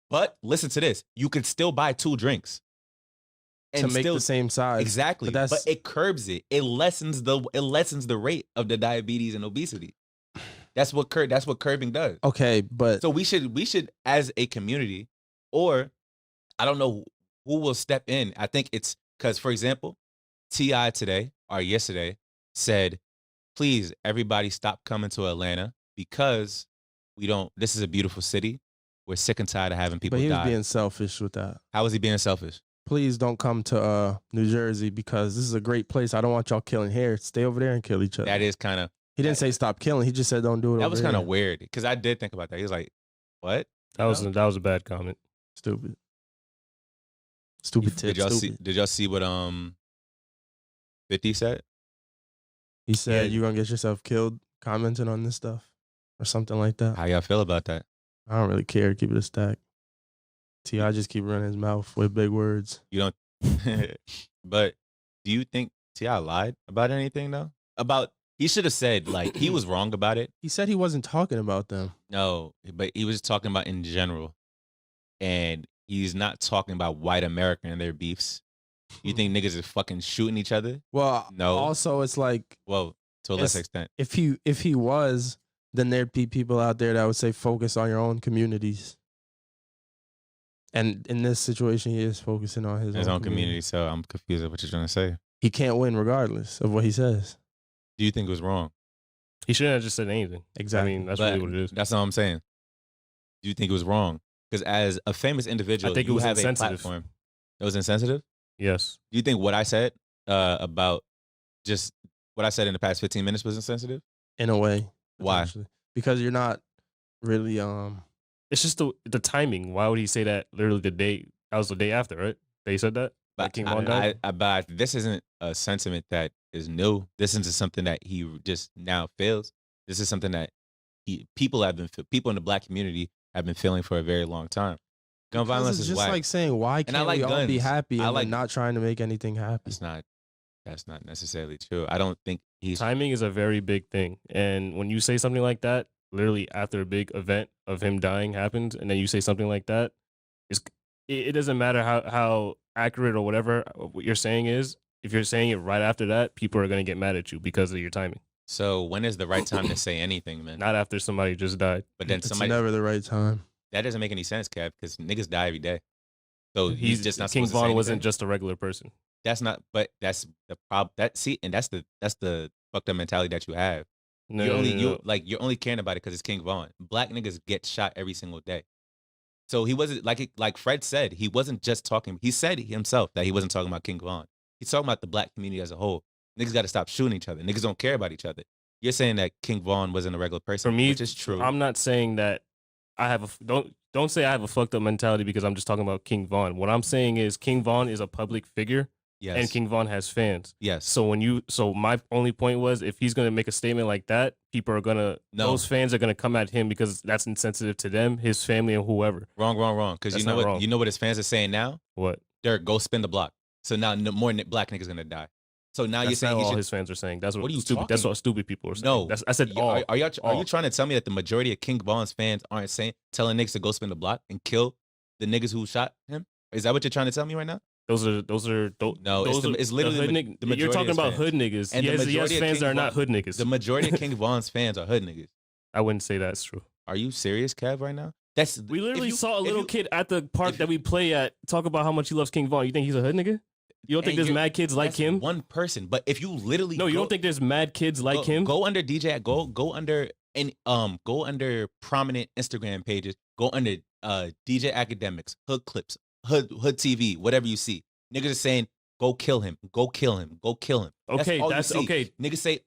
But listen to this: you could still buy 2 drinks To make the same size. Exactly, But but it curbs it. It lessens the rate of the diabetes and obesity. That's what curbing does. Okay, but So we should as a community, or I don't know who will step in. I think it's because, for example, T.I. today or yesterday said, "Please, everybody, stop coming to Atlanta because This is a beautiful city. We're sick and tired of having people but he was die." being selfish with that. How was he being selfish? Please don't come to New Jersey because this is a great place. I don't want y'all killing here. Stay over there and kill each other. That is kind of He didn't say stop killing. He just said don't do it. that over was kind of here. weird because I did think about that. He was like, "What?" That was a bad comment. Stupid. Stupid tip. Did y'all see what 50 said? He said Yeah. you're gonna get yourself killed commenting on this stuff or something like that. How y'all feel about that? I don't really care. Keep it a stack. T.I. just keep running his mouth with big words. You don't. But do you think T.I. lied about anything though? He should have said like he was wrong about it. He said he wasn't talking about them. No, but he was just talking about in general, and he's not talking about white America and their beefs. You think niggas is fucking shooting each other? Well, No. also it's like Well, to a It's- lesser extent. if he was, then there'd be people out there that would say focus on your own communities. And in this situation, he is focusing on His own community. So I'm confused at what you're trying to say. He can't win regardless of what he says. Do you think it was wrong? He shouldn't have just said anything. Exactly. I mean, that's But really what it is. That's all I'm saying. Do you think it was wrong? Because as a famous individual, I think it you was have insensitive. a platform. It was insensitive? Yes. Do you think what I said about just what I said in the past 15 minutes was insensitive? In a way. Why? potentially. Because you're not really It's just the timing. Why would he say that literally the day? That was the day after, right? They said that? That But, King Von died? but this isn't a sentiment that is new. This isn't something that he just now feels. This is something that people in the black community have been feeling for a very long time. Gun Because violence it's is just whack. like saying, why I can't like we all be guns. happy I and like- then not trying to make anything happy? That's not necessarily true. I don't think he's Timing is a very big thing, and when you say something like that, literally after a big event of him dying happens, and then you say something like that, it doesn't matter how accurate or whatever what you're saying is. If you're saying it right after that, people are gonna get mad at you because of your timing. So when is the right time to say anything, man? Not after somebody just died. But then It's somebody never the right time. that doesn't make any sense, Kev, because niggas die every day. So he's just not King supposed to say Von wasn't anything? just a regular person. That's not. But that's the problem. That's the fucked up mentality that you have. No, You're only caring about it because it's King Von. Black niggas get shot every single day. So he wasn't like Fred said. He wasn't just talking. He said himself that he wasn't talking about King Von. He's talking about the black community as a whole. Niggas got to stop shooting each other. Niggas don't care about each other. You're saying that King Von wasn't a regular person, For me, which is true. I'm not saying that I have don't say I have a fucked up mentality because I'm just talking about King Von. What I'm saying is King Von is a public figure, yes. and King Von has fans. yes. So my only point was if he's gonna make a statement like that, people are gonna No. those fans are gonna come at him because that's insensitive to them, his family, and whoever. Wrong. Because That's you know not what? wrong. You know what his fans are saying now? What? They're go spin the block. So now more black niggas gonna die. So now you're That's saying not he all should. his fans are saying. That's What are you stupid. That's talking- what stupid people are saying. No. I said all. Are you all. trying to tell me that the majority of King Von's fans aren't telling niggas to go spin the block and kill the niggas who shot him? Is that what you're trying to tell me right now? Those are No, it's literally hood the You're majority talking of about fans. hood niggas. And the He has majority of fans King that are not Von- hood niggas. The majority of King Von's fans are hood niggas. I wouldn't say that's true. Are you serious, Kev? Right now? That's We literally if you- saw a if little you- kid at the park if that we play at talk about how much he loves King Von. You think he's a hood nigga? You don't think and there's you're- mad kids like that's him? One person, but if you literally No, you don't think there's mad kids like him? Go under DJ. Go under go under prominent Instagram pages. Go under DJ Academics, Hood Clips, Hood TV, whatever you see. Niggas are saying go kill him, go kill him, go kill him. Okay, all you that's see. okay. Niggas say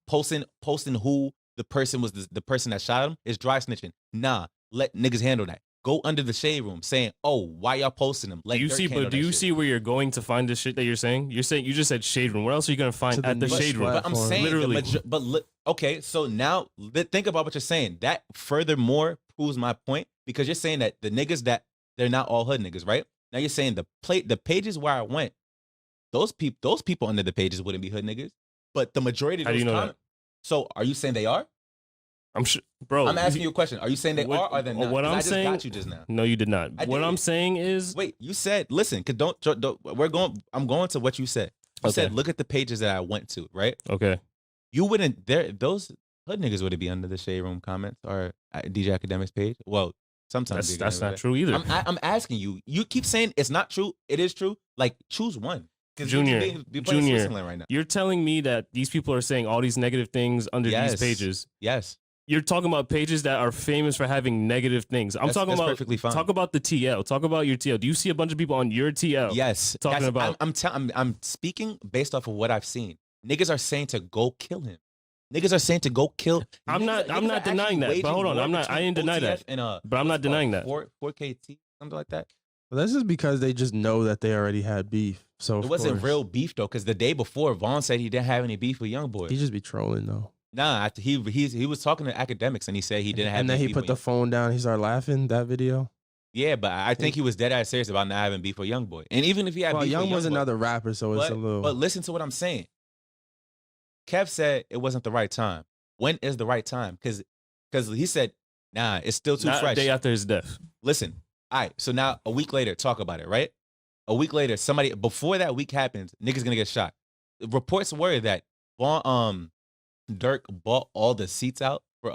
posting who the person was the person that shot him is dry snitching. Nah, let niggas handle that. Go under the shade room saying, why y'all posting them? Do you see? But do you see where you're going to find this shit that you're saying? You just said shade room. What else are you gonna find To the at the next shade room? But I'm platform. saying, Literally. Okay, so now think about what you're saying. That furthermore proves my point because you're saying that the niggas that they're not all hood niggas, right? Now you're saying the pages where I went, those people under the pages wouldn't be hood niggas, but the majority of How do those you know that? So are you saying they are? I'm sure, bro. I'm asking you a question. Are you saying they what- are or they're not? what 'Cause I'm I just saying- got you just now. No, you did not. I What did. I'm saying is, Wait, you said listen, cause don't I'm going to what you said. You Okay. said look at the pages that I went to, right? okay. You wouldn't those hood niggas wouldn't be under the shade room comments or DJ Academics page. Well, sometimes That's not true either. I'm asking you. You keep saying it's not true. It is true. Like choose one. 'Cause you Junior, be playing Junior. Switzerland right now. You're telling me that these people are saying all these negative things under Yes. these pages. Yes, You're talking about pages that are famous for having negative things. I'm talking that's about perfectly fine. talk about the TL. Talk about your TL. Do you see a bunch of people on your TL? yes. talking That's- about- I'm speaking based off of what I've seen. Niggas are saying to go kill him. Niggas are saying to go kill. I'm not Niggas are denying actually that, but waging hold on, war I between didn't deny that. OTF and, But I'm not denying that. 4KT, something like that. Well, that's just because they just know that they already had beef. So It of wasn't course, real beef though, because the day before Vaughn said he didn't have any beef with YoungBoy. He just be trolling though. Nah, after he was talking to Academics and he said he didn't have. And then any he beef put with the Young- phone down. He started laughing. That video. Yeah, but I think he was dead ass serious about not having beef with YoungBoy. And even if he had Well, beef Young with was YoungBoy, another rapper, so it's a little. But listen to what I'm saying. Kev said it wasn't the right time. When is the right time? Because he said, nah, it's still too Not a fresh. day after his death. Listen, all right. So now a week later, talk about it, right? A week later, somebody before that week happens, niggas gonna get shot. Reports were that Dirk bought all the seats out for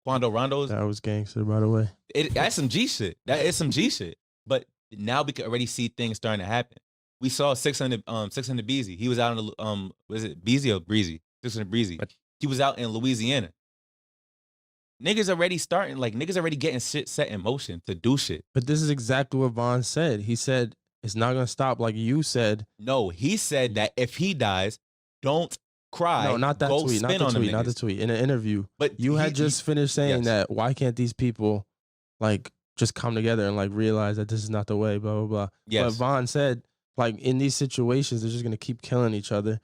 Quando Rondo's. that was gangster, by the way. That's some G shit. That is some G shit. But now we can already see things starting to happen. We saw 600 Beezy. He was out in the was it Beezy or Breezy? 600 Breezy. He was out in Louisiana. Niggas already starting, like niggas already getting shit set in motion to do shit. But this is exactly what Vaughn said. He said it's not gonna stop, like you said. No, he said that if he dies, don't cry. No, not that go tweet. Not spin the on them tweet. Not the niggas. tweet. In an interview, But you he- had just finished saying yes. that. Why can't these people like just come together and like realize that this is not the way? Blah blah blah. Yes. But Vaughn said, like in these situations, they're just gonna keep killing each other.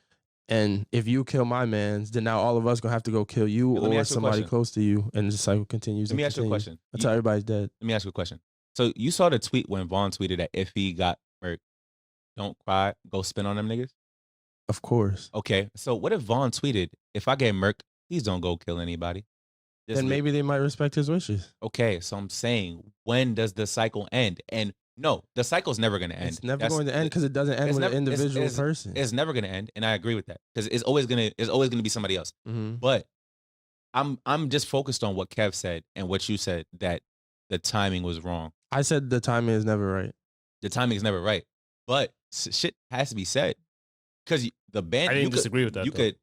And if you kill my mans, then now all of us gonna have to go kill you Let me or ask you a somebody question. close to you, and the cycle continues. Let me and ask you a continues question. until everybody's dead. Let me ask you a question. So you saw the tweet when Vaughn tweeted that if he got murked, don't cry, go spin on them niggas. Of course. Okay, so what if Vaughn tweeted, if I get murked, please don't go kill anybody. Just Then maybe they might respect his wishes. Okay, so I'm saying, when does the cycle end? And no, the cycle's never gonna end. It's never going to end because it doesn't end with an individual person. It's never gonna end, and I agree with that because it's always gonna be somebody else. Mhm. But I'm just focused on what Kev said and what you said, that the timing was wrong. I said the timing is never right. The timing is never right, but shit has to be said because the band. I didn't disagree with that. You could.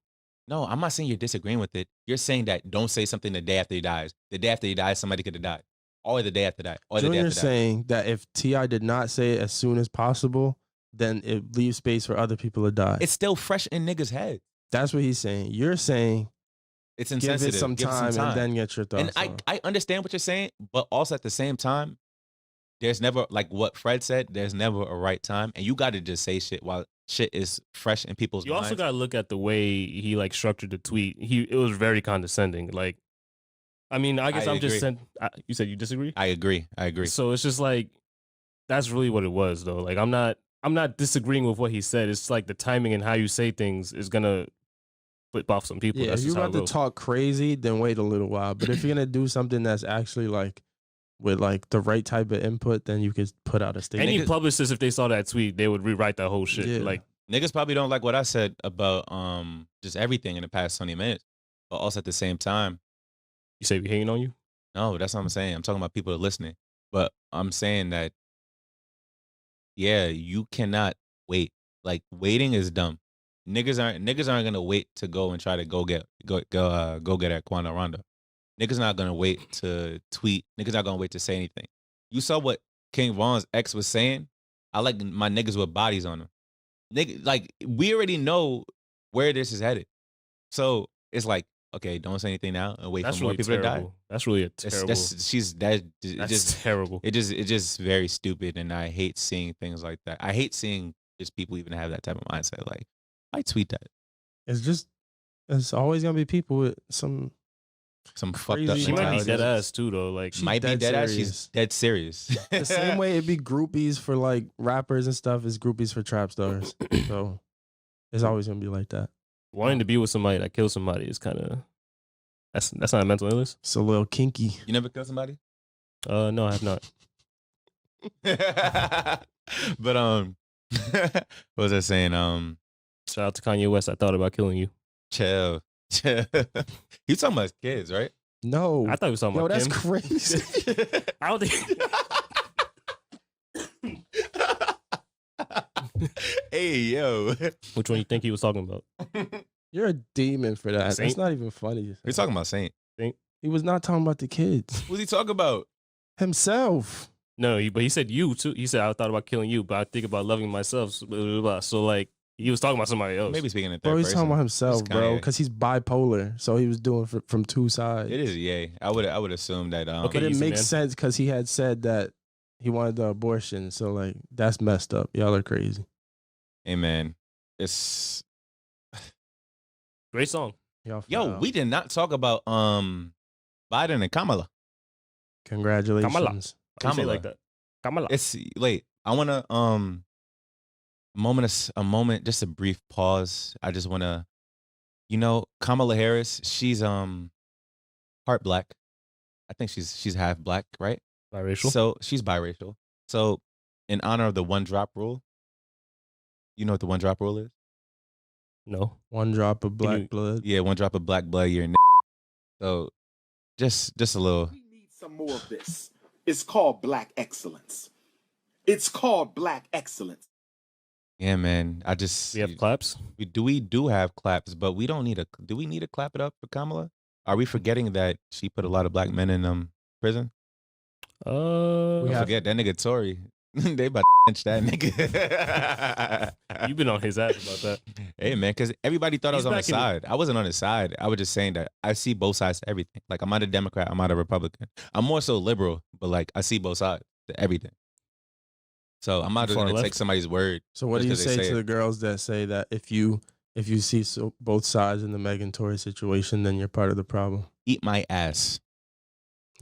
No, I'm not saying you're disagreeing with it. You're saying that don't say something the day after he dies. The day after he dies, somebody could have died. Or the day after that. Or the day Junior's after that. saying that if T.I. did not say it as soon as possible, then it leaves space for other people to die. It's still fresh in niggas' head. That's what he's saying. You're saying It's give insensitive. it some time and then get your thoughts. And I understand what you're saying, but also at the same time, there's never, like what Fred said, there's never a right time. And you got to just say shit while shit is fresh in people's You minds. also got to look at the way he like structured the tweet. It was very condescending. Like, I mean, I guess I I'm just agree. saying. You said you disagree. I agree. So it's just like that's really what it was, though. Like, I'm not disagreeing with what he said. It's like the timing and how you say things is gonna flip off some people. Yeah, That's if you're just how about it to goes. talk crazy, then wait a little while. But if you're gonna do something that's actually like with like the right type of input, then you could put out a statement. Any niggas- publicist, if they saw that tweet, they would rewrite that whole shit. Yeah. Like, Niggas probably don't like what I said about just everything in the past 20 minutes. But also at the same time, you say we hating on you. no, that's what I'm saying. I'm talking about people that are listening. But I'm saying that, yeah, you cannot wait. Like, waiting is dumb. Niggas aren't gonna wait to go and try to go get at Quana Rondo. Niggas not gonna wait to tweet. Niggas not gonna wait to say anything. You saw what King Von's ex was saying? I like my niggas with bodies on them. Nigga, like, we already know where this is headed. So it's like, okay, don't say anything now and wait That's for more really people terrible. to die. That's really a terrible. It just terrible. it's just very stupid, and I hate seeing things like that. I hate seeing just people even have that type of mindset. Like, I tweet that It's always gonna be people with some fucked up Crazy She might be mentality. dead ass too, though. Like, She Might be dead dead ass. serious. She's dead serious. the same way it'd be groupies for like rappers and stuff as groupies for trap stars. So it's always gonna be like that. wanting to be with somebody that kills somebody is kind of that's not a mental illness. It's a little kinky. You never killed somebody? No, I have not. But what was I saying? Shout out to Kanye West. I thought about killing you. Chill. He's talking about his kids, right? No, I thought he was talking yo, about that's Kim. crazy. I don't think. Hey, yo. Which one you think he was talking about? You're a demon for that. Saint? That's not even funny. He's talking about Saint. He was not talking about the kids What's he talking about? himself. No, but he said you too. He said I thought about killing you, but I think about loving myself. Blah, blah, blah. So like he was talking about somebody else. Maybe speaking in third Bro, he's person. talking about himself, It's bro, Kanye. because he's bipolar. So he was doing from two sides. It is, yeah. I would assume that. Okay. But it Easy, makes man. sense because he had said that he wanted the abortion. So like that's messed up. Y'all are crazy. Hey, man, it's Great song. Y'all yo. foul. We did not talk about Biden and Kamala. Congratulations. Why you say it Kamala. like that? Kamala. It's wait. I want to a moment, just a brief pause. I just want to, Kamala Harris. She's part black. I think she's half black, right? Biracial. So she's biracial. So in honor of the one drop rule, you know what the one drop rule is? No. One drop of black you- blood. Yeah, one drop of black blood, you're so just a little. We need some more of this. It's called black excellence. It's called black excellence. Yeah, man. I just We have claps. we do have claps, but we don't need a. Do we need to clap it up for Kamala? Are we forgetting that she put a lot of black men in prison? We Don't have- forget that nigga Tory. They about to bench that nigga. You've been on his ass about that. Hey man, because everybody thought He's I was on his back in- side. I wasn't on his side. I was just saying that I see both sides to everything. Like I'm not a Democrat. I'm not a Republican. I'm more so liberal, but like I see both sides to everything. So I'm not just Far gonna left. take somebody's word. So what just do you 'cause they say say to it. the girls that say that if you see both sides in the Megan Tory situation, then you're part of the problem? Eat my ass.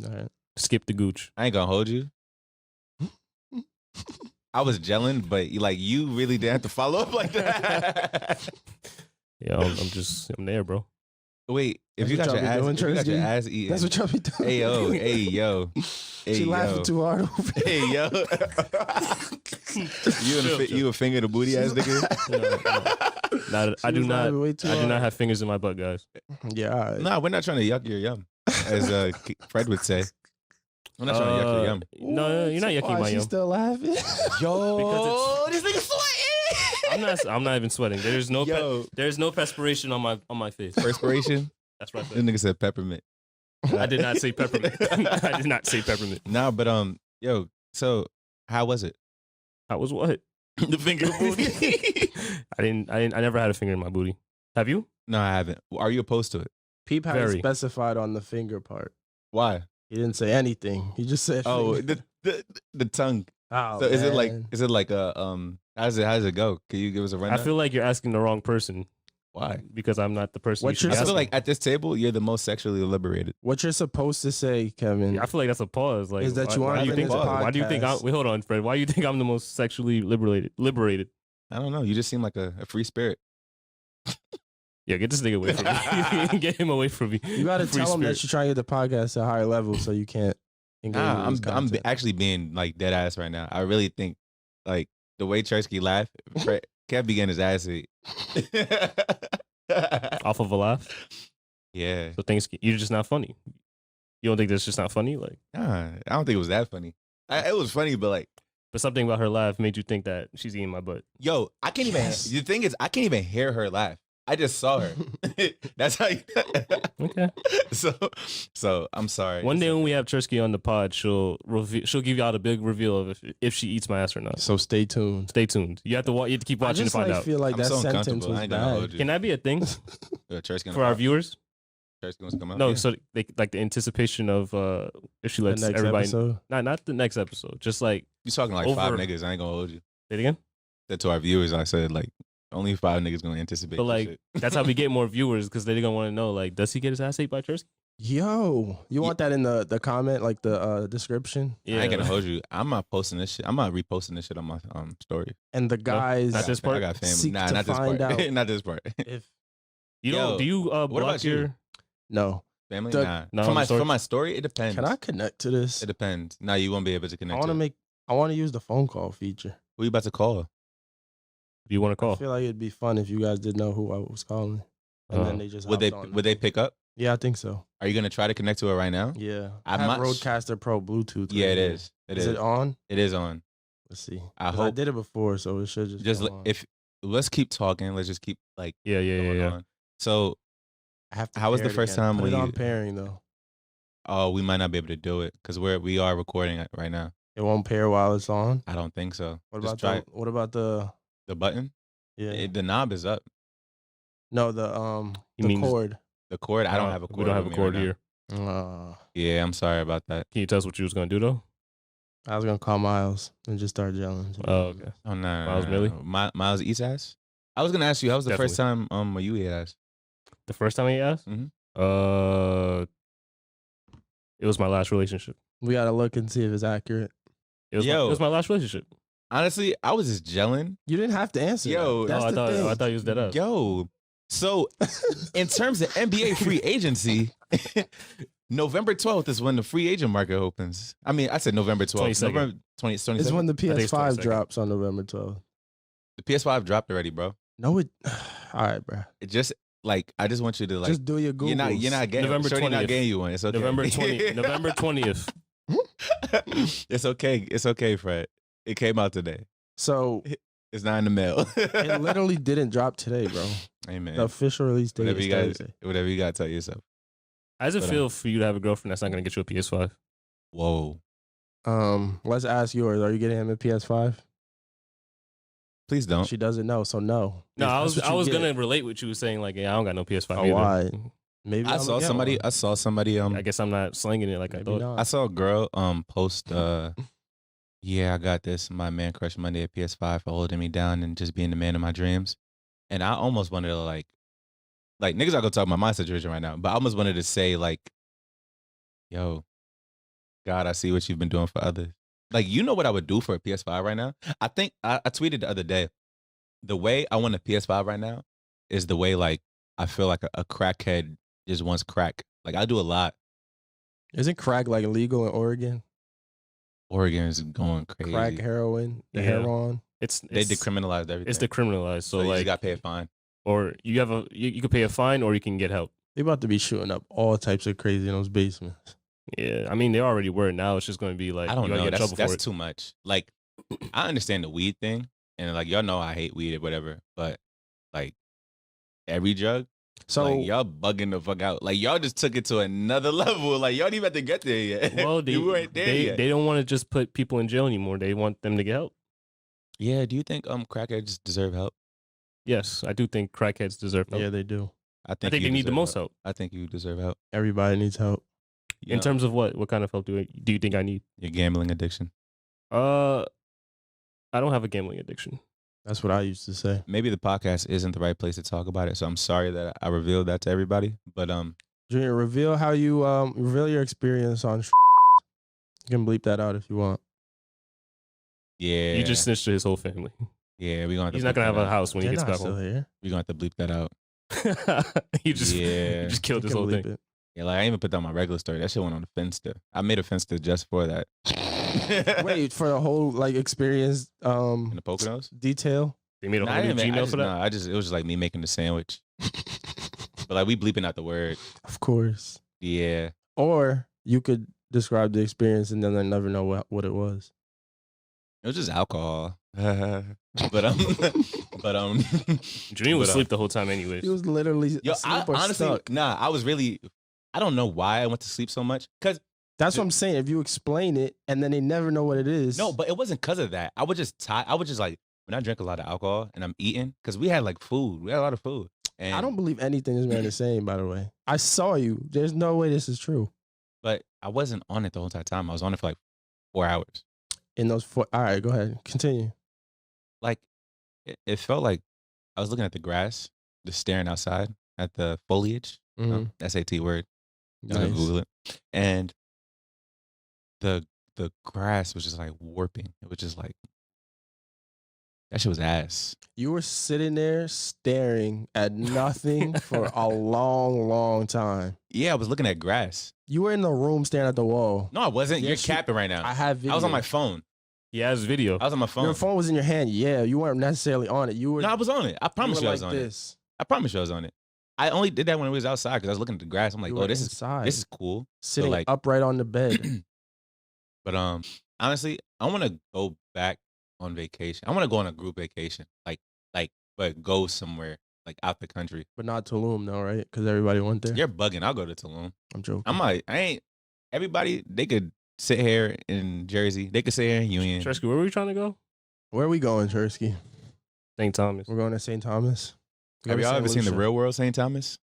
All right. Skip the gooch. I ain't gonna hold you. I was gelling, but you really didn't have to follow up like that. Yeah, I'm there, bro. Wait, if That's you what got your y'all be ass, doing, if you got your Tracy? ass eaten, That's what y'all be doing. hey yo, hey yo, hey She laughing yo, too hard over there. hey yo. You a finger the booty ass nigga? I do not. Way too I do hard. not have fingers in my butt, guys. Yeah, all right. Nah, we're not trying to yuck your yum, as Fred would say. We're not trying to yuck your yum. No, you're not yucking Why my she yum. still laughing? Yo, this nigga sweating. I'm not even sweating. There's no Yo. there's no perspiration on my face. Perspiration. That's right. This nigga said peppermint. I did not say peppermint. I did not say peppermint. Nah, but yo, so how was it? How was what? The finger booty. I never had a finger in my booty. Have you? No, I haven't. Are you opposed to it? Peep had Very. specified on the finger part. Why? He didn't say anything. He just said, Oh, finger. the tongue. Oh, So is it man. like a how does it go? Can you give us a I rundown? feel like you're asking the wrong person Why? because I'm not the person. What's you your should I be feel asking. like at this table you're the most sexually liberated. What you're supposed to say, Kevin? I feel like that's a pause. Like, Is that why, you why aren't do you in think? this Why do you think? podcast. Wait, hold on, Fred. Why do you think I'm the most sexually liberated? I don't know. You just seem like a free spirit. Yeah, get this nigga away from me. Get him away from me. You got to Free tell him that spirit. you're trying to get the podcast to a higher level, so you can't. engage Nah, with this I'm content. actually being like dead ass right now. I really think like the way Chersky laugh, Kev be getting his ass ate. Off of a laugh. Yeah. So things you're just not funny. You don't think that's just not funny? Like, Nah, I don't think it was that funny. It was funny, but like, but something about her laugh made you think that she's eating my butt. yo, I can't even. Yes. The thing is, I can't even hear her laugh. I just saw her. That's how. Okay. So I'm sorry. One day when we have Chersky on the pod, she'll give you out a big reveal of if she eats my ass or not. So stay tuned. Stay tuned. You have to you have to keep I watching to just find out. feel like I'm that so sentence uncomfortable. was I ain't gonna bad. hold you. Can that be a thing Chersky for our viewers? Chersky wants to come out. No, Yeah. so they, like the anticipation of if she The lets next everybody. episode. Not the next episode. Just like You talking like 5 over- niggas? I ain't gonna hold you. say it again. Said to our viewers, I said like only 5 niggas gonna anticipate. But this like shit. that's how we get more viewers because they're gonna want to know like, does he get his ass ate by Chersky? Yo, you want that in the comment, like the description, I ain't gonna hold you. I'm not posting this shit. I'm not reposting this shit on my story. and the guys. Not this part? I got family. Seek Nah, to not this find part. out. Not this part. If You Yo, don't? Do you what block about you? your? no, Family? The- Nah. No, for my story? for my story, it depends. can I connect to this? It depends. Nah, you won't be able to I connect. want to to it. I want to use the phone call feature. Who you about to call? Do you want to I call? feel like it'd be fun if you guys did know who I was calling, and then they just Would they hopped on. would they pick up? Yeah, I think so. Are you gonna try to connect to it right now? Yeah, I I have might- Roadcaster Pro Bluetooth. Yeah, right it here. is. It Is is. it on? It is on. Let's see. I 'Cause hope- did it before, so it should just Just go on. if let's keep talking. Let's just keep like Yeah. going on. So I have to. how was pair the it first again. time Put when it on you- pairing though? we might not be able to do it because we are recording it right now. It won't pair while it's on. I don't think so. What Just about try What about the? the button? Yeah. The knob is up. No, the You the mean- cord. The cord. I don't have a cord. We don't have a with me cord right now. here. Yeah, I'm sorry about that. Can you tell us what you was gonna do though? I was gonna call Miles and just start yelling. Oh, okay. Oh no, Miles Millie? Miles eats ass. I was gonna ask you, how was the first time Definitely. you ate ass? The first time he asked, Mhm. it was my last relationship. We gotta look and see if it's accurate. It was, Yo. it was my last relationship. Honestly, I was just gelling. You didn't have to answer. Yo, that. That's Oh, the thing. I thought you was dead up. Yo, so in terms of NBA free agency, November 12th is when the free agent market opens. I mean, I said November 12th. 22nd. November 20, 27th. It's when the think it's PS5 22nd. drops on November 12th. The PS5 dropped already, bro. No, it. All right, bro. It just like I just want you to like. Just do your Googles. you're not getting November Shorty not 20th. getting you one. It's okay. November 20th. It's okay. It's okay, Fred. It came out today. So It's not in the mail. it literally didn't drop today, bro. Hey man, The official release date whatever is you guys, Thursday. whatever you gotta tell yourself. How does it But, feel for you to have a girlfriend that's not gonna get you a PS5? Whoa, Let's ask yours. Are you getting him a PS5? please don't. She doesn't know, so no. No, That's what I you was get. gonna relate with you saying like, yeah, I don't got no PS5 Oh, either. why? Maybe I I'ma saw get somebody. one. I saw somebody. I guess I'm not slinging it like I Maybe thought. not. I saw a girl post yeah, I got this. My man crushed Monday at PS5 for holding me down and just being the man of my dreams. And I almost wanted to like niggas are gonna talk about my situation right now, but I almost wanted to say like, yo, God, I see what you've been doing for others. Like, you know what I would do for a PS5 right now? I think I tweeted the other day. The way I want a PS5 right now is the way like I feel like a crackhead just wants crack. Like I do a lot. Isn't crack like illegal in Oregon? Oregon is going crazy. Crack, heroin, the Yeah. heroin. They decriminalized everything. It's decriminalized. So you like just got to pay a fine. or you have you could pay a fine or you can get help. They about to be shooting up all types of crazy in those basements. Yeah, I mean they already were. Now it's just going to be like I don't you gotta know. get in trouble That's for it. too much. Like I understand the weed thing, and like y'all know I hate weed or whatever, but like every drug, So like y'all bugging the fuck out. Like y'all just took it to another level. Like y'all didn't even have to get there yet. Well, you weren't there yet. they don't want to just put people in jail anymore. They want them to get help. Yeah. Do you think crackheads deserve help? Yes, I do think crackheads deserve help. yeah, they do. I I think think you they need the deserve most help. I think you deserve help. Everybody needs help. You In know, terms of what? What kind of help do you think I need? your gambling addiction. I don't have a gambling addiction. That's what I used to say. Maybe the podcast isn't the right place to talk about it, so I'm sorry that I revealed that to everybody. But Junior, reveal how you reveal your experience on. You can bleep that out if you want. yeah, You just snitched to his whole family. yeah, we're gonna. He's not gonna have a house when he They're gets not back still home. here. We're gonna have to bleep that out. you just Yeah. you just killed You this can whole bleep thing. it. Yeah, like I even put that on my regular story. That shit went on the Finsta. I made a Finsta just for that. Wait for the whole like experience in the Poconos. detail. They made a Nah, whole I new didn't make- I Gmail just, for that. nah, it was just like me making the sandwich. But like we bleeping out the word. Of course. Yeah. Or you could describe the experience and then I never know what it was. It was just alcohol. but Junior was but, asleep the whole time, anyways. He was literally yo, asleep or honestly, stuck. nah, I was really, I don't know why I went to sleep so much. Cause That's what I'm saying. If you explain it and then they never know what it is. no, but it wasn't because of that. I was just tired. I was just like, when I drink a lot of alcohol and I'm eating, because we had like food. We had a lot of food. And, I don't believe anything this man is saying, by the way. I saw you. There's no way this is true. but I wasn't on it the whole entire time. I was on it for like 4 hours. In those four. All right, go ahead. Continue. Like, it felt like I was looking at the grass, just staring outside at the foliage. Mhm. SAT word. Y'all can Nice. Google it. And the grass was just like warping. It was just like, that shit was ass. You were sitting there staring at nothing for a long, long time. Yeah, I was looking at grass. You were in the room staring at the wall. No, I wasn't. You're Yes, you- capping right now. I have video. I was on my phone. He has video. I was on my phone. Your phone was in your hand. Yeah, you weren't necessarily on it. You were. No, I was on it. I promise you you, were I was like on it. this. I promise you I was on it. I only did that when it was outside because I was looking at the grass. I'm like, You oh, were this inside. is cool. Sitting like- upright on the bed. But honestly, I want to go back on vacation. I want to go on a group vacation, but go somewhere like out the country. But not Tulum, though, right? Because everybody went there. You're bugging. I'll go to Tulum. I'm joking. I ain't. Everybody, they could sit here in Jersey. They could sit here in Union. Tresky, where were we trying to go? Where are we going, Chersky? St. Thomas. We're going to St. Thomas. Have y'all ever seen The Real World St. Thomas?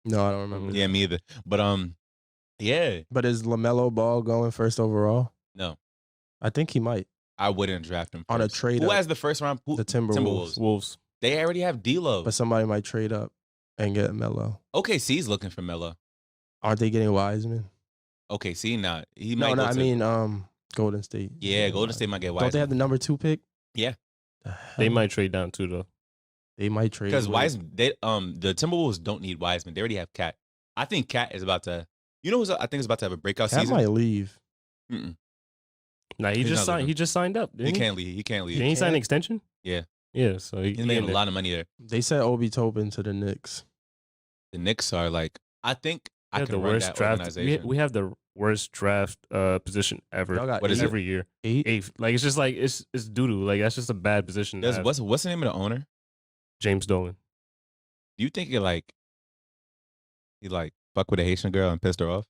No, I don't remember. Yeah, me either. But yeah, But is LaMelo Ball going first overall? no, I think he might. I wouldn't draft him On a first. trade Who up. has the first round? The Timberwolves. Wolves. They already have D'Lo. But somebody might trade up and get Melo. OKC's looking for Melo. Aren't they getting Wiseman? OKC, not he No, might. no, go I to- mean Golden State. yeah, Golden State might get Don't they Wiseman have the number 2 pick? Yeah. They might trade down too, though. They might trade because with- Wiseman. They the Timberwolves don't need Wiseman. They already have Cat. I think Cat is about to. You know who's I think is about to have a breakout Cat season. might leave. Mm-mm. Nah, he He's just not signed. leaving. He just signed up. He Didn't he? can't leave. He can't leave. Didn't he sign an can't? extension? Yeah. Yeah. So He's in making a there. lot of money there. They said Obi Toppin to the Knicks. The Knicks are like. I think We I have can the run worst that draft. organization. We have the worst draft position ever. Y'all got What is it? every year? 8. Eighth. Like it's just like it's doo doo. Like that's just a bad position. to There's, have. what's the name of the owner? James Dolan. Do you think he fuck with a Haitian girl and pissed her off?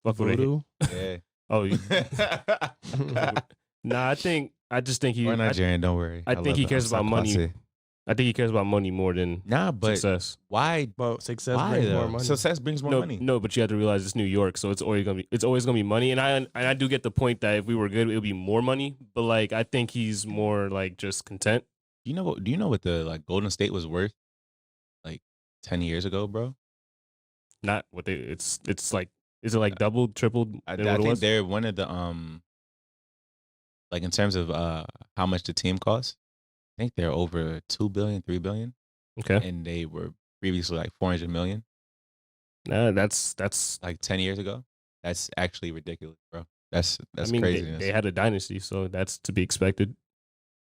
Fuck with it. Voodoo. Yeah. Oh, nah. I just think he. Or I, Nigerian, don't worry. I think love he it. cares I'm about money. Sakwase. I think he cares about money more than Nah, but success. why? But success Why brings though? more money. Success brings more No, money. no, but you have to realize it's New York, so it's always gonna be money. And I do get the point that if we were good, it would be more money. But like, I think he's more like just content. You know what? Do you know what the Golden State was worth? Like 10 years ago, bro. Not what they. It's like is it like doubled, tripled? I than what it think was? they're one of the like in terms of how much the team costs, I think they're over 2 billion, 3 billion, Okay. and they were previously like 400 million, Nah, that's. like 10 years ago. That's actually ridiculous, bro. That's I mean, craziness. they had a dynasty, so that's to be expected.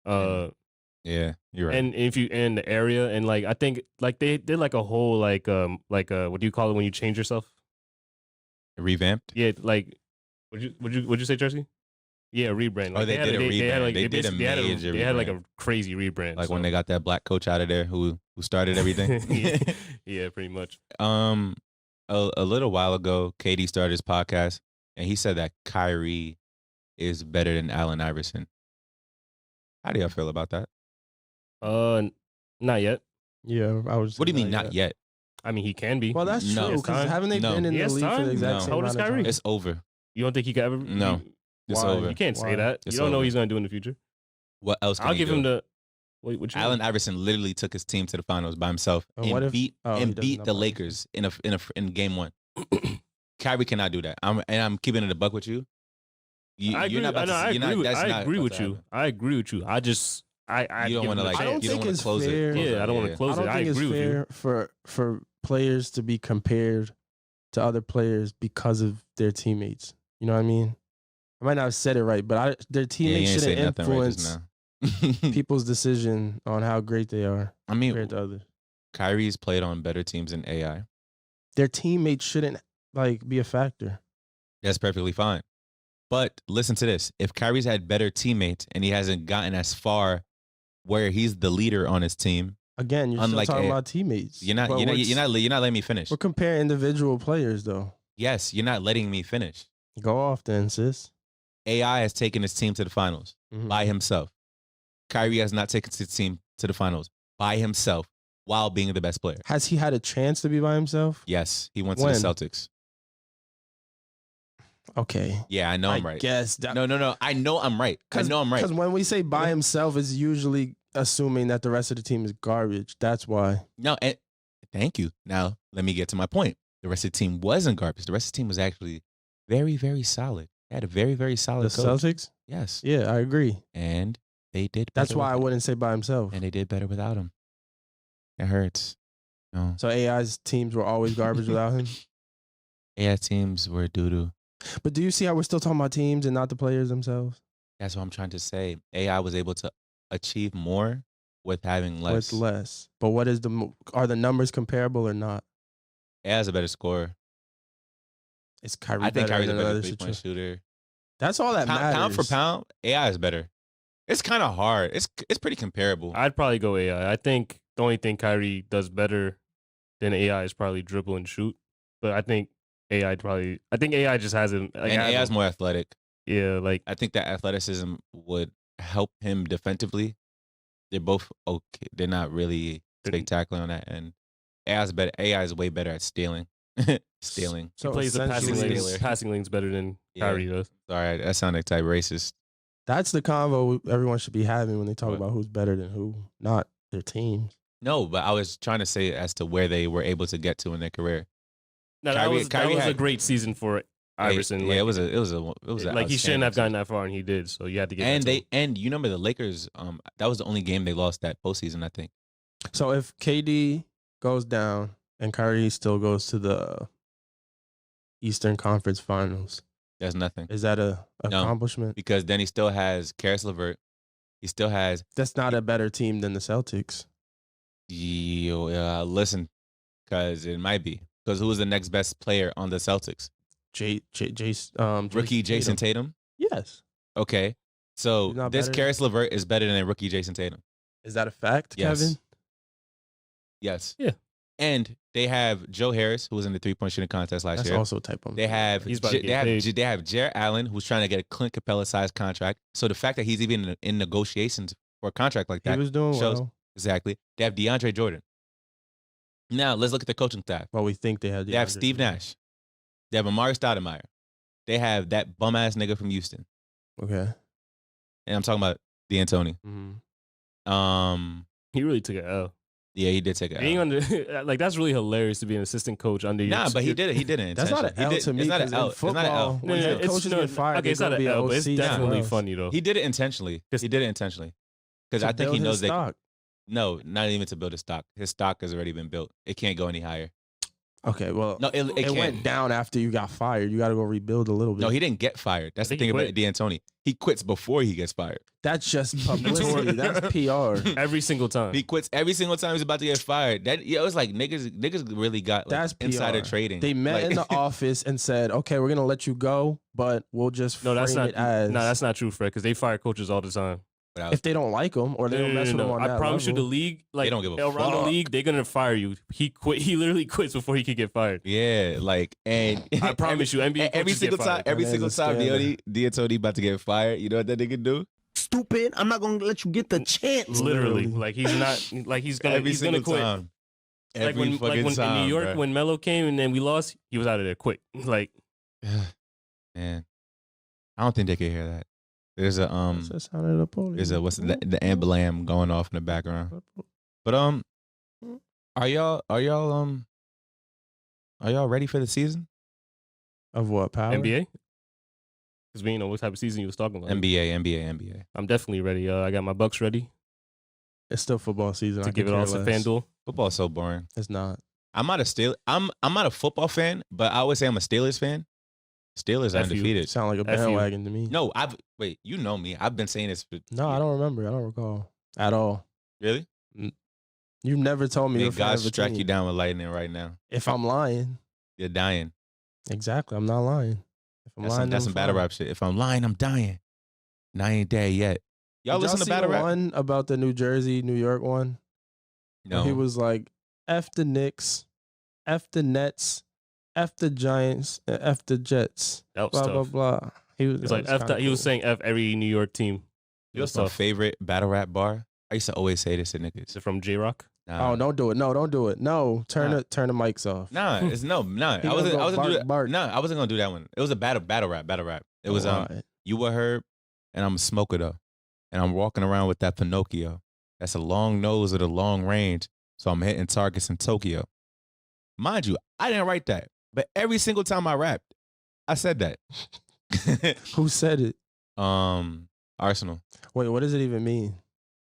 Yeah, you're right. And if you in the area, and like I think like they did like a whole like what do you call it when you change yourself? Revamped. Yeah, like would you say, Jersey? Yeah, rebrand. Oh, they did a rebrand. They did a basically major they had like a rebrand. crazy rebrand. Like so. when they got that black coach out of there who started everything. Yeah, pretty much. A little while ago, Katie started his podcast, and he said that Kyrie is better than Allen Iverson. How do y'all feel about that? Not yet. Yeah, I was. What do you mean not yet? I mean, he can be. Well, that's No. true It's because time. haven't they No. been in He the has league for time. the exact No. same How old is amount of Kyrie? time? It's over. You don't think he could ever? No. It's Why? over. You can't say Why? that. It's You don't know over. what he's gonna do in the future. What else can I'll he give do? him the. Wait, what you Allen mean? Iverson literally took his team to the finals by himself And and what if- beat oh, he doesn't the know about Lakers in game one. Kyrie cannot do that. I'm keeping it a buck with you. I agree. You're not about to. I you're not, agree. that's I not agree about with to you. happen. I agree with you. I just I You don't give want to him the like. I don't chance. You don't think want it's to close fair. it. close Yeah, it. I don't want to close I it. don't I think it's agree with you. fair for players to be compared to other players because of their teammates. You know what I mean? I might not have said it right, but their Yeah, you teammates ain't say shouldn't nothing right influence just now. people's decision on how great they are I mean, compared to others. Kyrie's played on better teams than AI. Their teammates shouldn't like be a factor. That's perfectly fine. But listen to this: if Kyrie's had better teammates and he hasn't gotten as far where he's the leader on his team, Again, you're Unlike still talking a- about teammates. you're not But you're not letting me finish. We're comparing individual players though. Yes, you're not letting me finish. Go off then, sis. AI has taken his team to the finals Mhm. by himself. Kyrie has not taken his team to the finals by himself while being the best player. Has he had a chance to be by himself? Yes, he went to When? the Celtics. Okay. Yeah, I know I'm right. Guess that, No. I know I'm right. I know I'm right. Because when we say by himself, it's usually assuming that the rest of the team is garbage. That's why. No, and thank you. Now let me get to my point. The rest of the team wasn't garbage. The rest of the team was actually very, very solid. They had a very, very The solid coach. Celtics? Yes, Yeah, I agree. and they did. That's better why I with- wouldn't say by himself. And they did better without him. It hurts. No, So AI's teams were always garbage without him. AI teams were doo doo. But do you see how we're still talking about teams and not the players themselves? That's what I'm trying to say. AI was able to achieve more with having less. With less. But what is are the numbers comparable or not? AI is a better scorer. Is Kyrie I think better Kyrie's a than better another 3-point situation? shooter. That's all that matters. Pound for pound, AI is better. It's kind of hard. It's pretty comparable. I'd probably go AI. I think the only thing Kyrie does better than AI is probably dribble and shoot. But I think AI just has him. Like, and has AI is him- more athletic. Yeah, like I think that athleticism would help him defensively. They're both okay. They're not really spectacular on that end. AI is way better at stealing. Stealing. So he plays the passing essentially, lanes. lanes. Passing lanes better than Yeah. Kyrie does. Sorry, that sounded type racist. that's the convo everyone should be having when they talk What? about who's better than who, not their teams. No, but I was trying to say as to where they were able to get to in their career. No, Kyrie that was a had- great season for Iverson. Yeah, like, it was a like he shouldn't outstanding have gotten season. that far, and he did. So you had to get. And that to him. and you remember the Lakers? That was the only game they lost that postseason. I think. So if KD goes down and Kyrie still goes to the Eastern Conference Finals, There's nothing is that a No. accomplishment? because then he still has Karis LeVert. He still has That's not a better team than the Celtics. listen, because it might be because who was the next best player on the Celtics? Rookie Jason Tatum. Yes. Okay, so He's not this better? Karis LeVert is better than rookie Jason Tatum. Is that a fact, Yes. Kevin? Yes. Yeah. And they have Joe Harris, who was in the 3-point shooting contest last That's year. also type of. They have He's about to get paid. they have Jarrett Allen, who's trying to get a Clint Capella sized contract. So the fact that he's even in negotiations for a contract like He that was doing shows well. exactly. They have DeAndre Jordan. Now let's look at the coaching staff. Well, we think they had. They have DeAndre Steve Jordan. Nash. They have Amari Stoudemire. They have that bum ass nigga from Houston, Okay. and I'm talking about D'Antoni. Mhm. Um, he really took an L. Yeah, he did take it. Being under like that's really hilarious to be an assistant coach under your. Nah, but he did it. He didn't. That's not an L to me. It's not 'cause an in L. It's not an L. football, when head coaches get fired, okay, it's they're not gonna an be L, but it's OC definitely somewhere else. funny though. He did it intentionally. He did it intentionally because To I think he build knows his that. stock. No, not even to build a stock. His stock has already been built. It can't go any higher. Okay, well, No, it it can't. went down after you got fired. You got to go rebuild a little bit. No, he didn't get fired. That's I the think thing he about D'Antoni. He quits before he gets fired. That's just publicity. That's PR. Every single time. He quits every single time he's about to get fired. That it was like niggas really got like That's PR. insider trading. They met Like- in the office and said, "Okay, we're gonna let you go, but we'll just No, that's frame not. it as No, that's not true, Fred. Because they fire coaches all the time. But I was- if they don't like them or they don't mess with them on I that promise you, the level." league, like don't give a around the fuck. league, they're gonna fire you. He quit. He literally quits before he could get fired. yeah, like and I promise you, NBA every coaches get single time, fired. every That single is a time scandal. D'Antoni about to get fired, you know what that nigga do? Stupid. I'm not gonna let you get the chance. Literally, Literally. like he's not. Like he's gonna. Every he's single gonna quit. time. Like Every when, fucking time, in New York, bruh. when Melo came and then we lost, he was out of there quick. Like Man, I don't think they can hear that. There's a That's the sound of the police. there's a what's the ambulance going off in the background. But are y'all ready for the season? Of what power? NBA, because we didn't know what type of season you was talking about. NBA. I'm definitely ready. I got my Bucks ready It's still football season. to I give could it care off to less. FanDuel. Football's so boring. It's not. I'm not a football fan, but I always say I'm a Steelers fan. Steelers are F you. undefeated. Sound like a F you. bandwagon to me. No, you know me. I've been saying this for No, I don't remember. I don't recall at all. Really? You've never told me May you're a fan God of a strike team. you down with lightning right now. If I'm lying, You're dying. exactly, I'm not lying. If I'm lying, That's then some battle fine. rap shit. If I'm lying, I'm dying. And I ain't dead yet. Y'all Did listen to see battle the rap? one about the New Jersey, New York one? No. He was like, F the Knicks, F the Nets, F the Giants, and F the Jets. That was Blah, tough. blah, blah. He was, It's that like was F. kinda He was cool. saying F every New York team. You know That's what's my tough. favorite battle rap bar? I used to always say this to niggas. Is it from J Rock? Nah. Oh, don't do it. No, don't do it. No, turn Nah. the mics off. Nah, it's no. Nah, He I gonna wasn't. go I wasn't bark, do that. bark. Nah, I wasn't gonna do that one. It was a battle rap. It was Alright. you were Herb, and I'm a smoker though, and I'm walking around with that Pinocchio. That's a long nose at a long range, so I'm hitting targets in Tokyo. Mind you, I didn't write that, but every single time I rapped, I said that. Who said it? Arsenal. Wait, what does it even mean?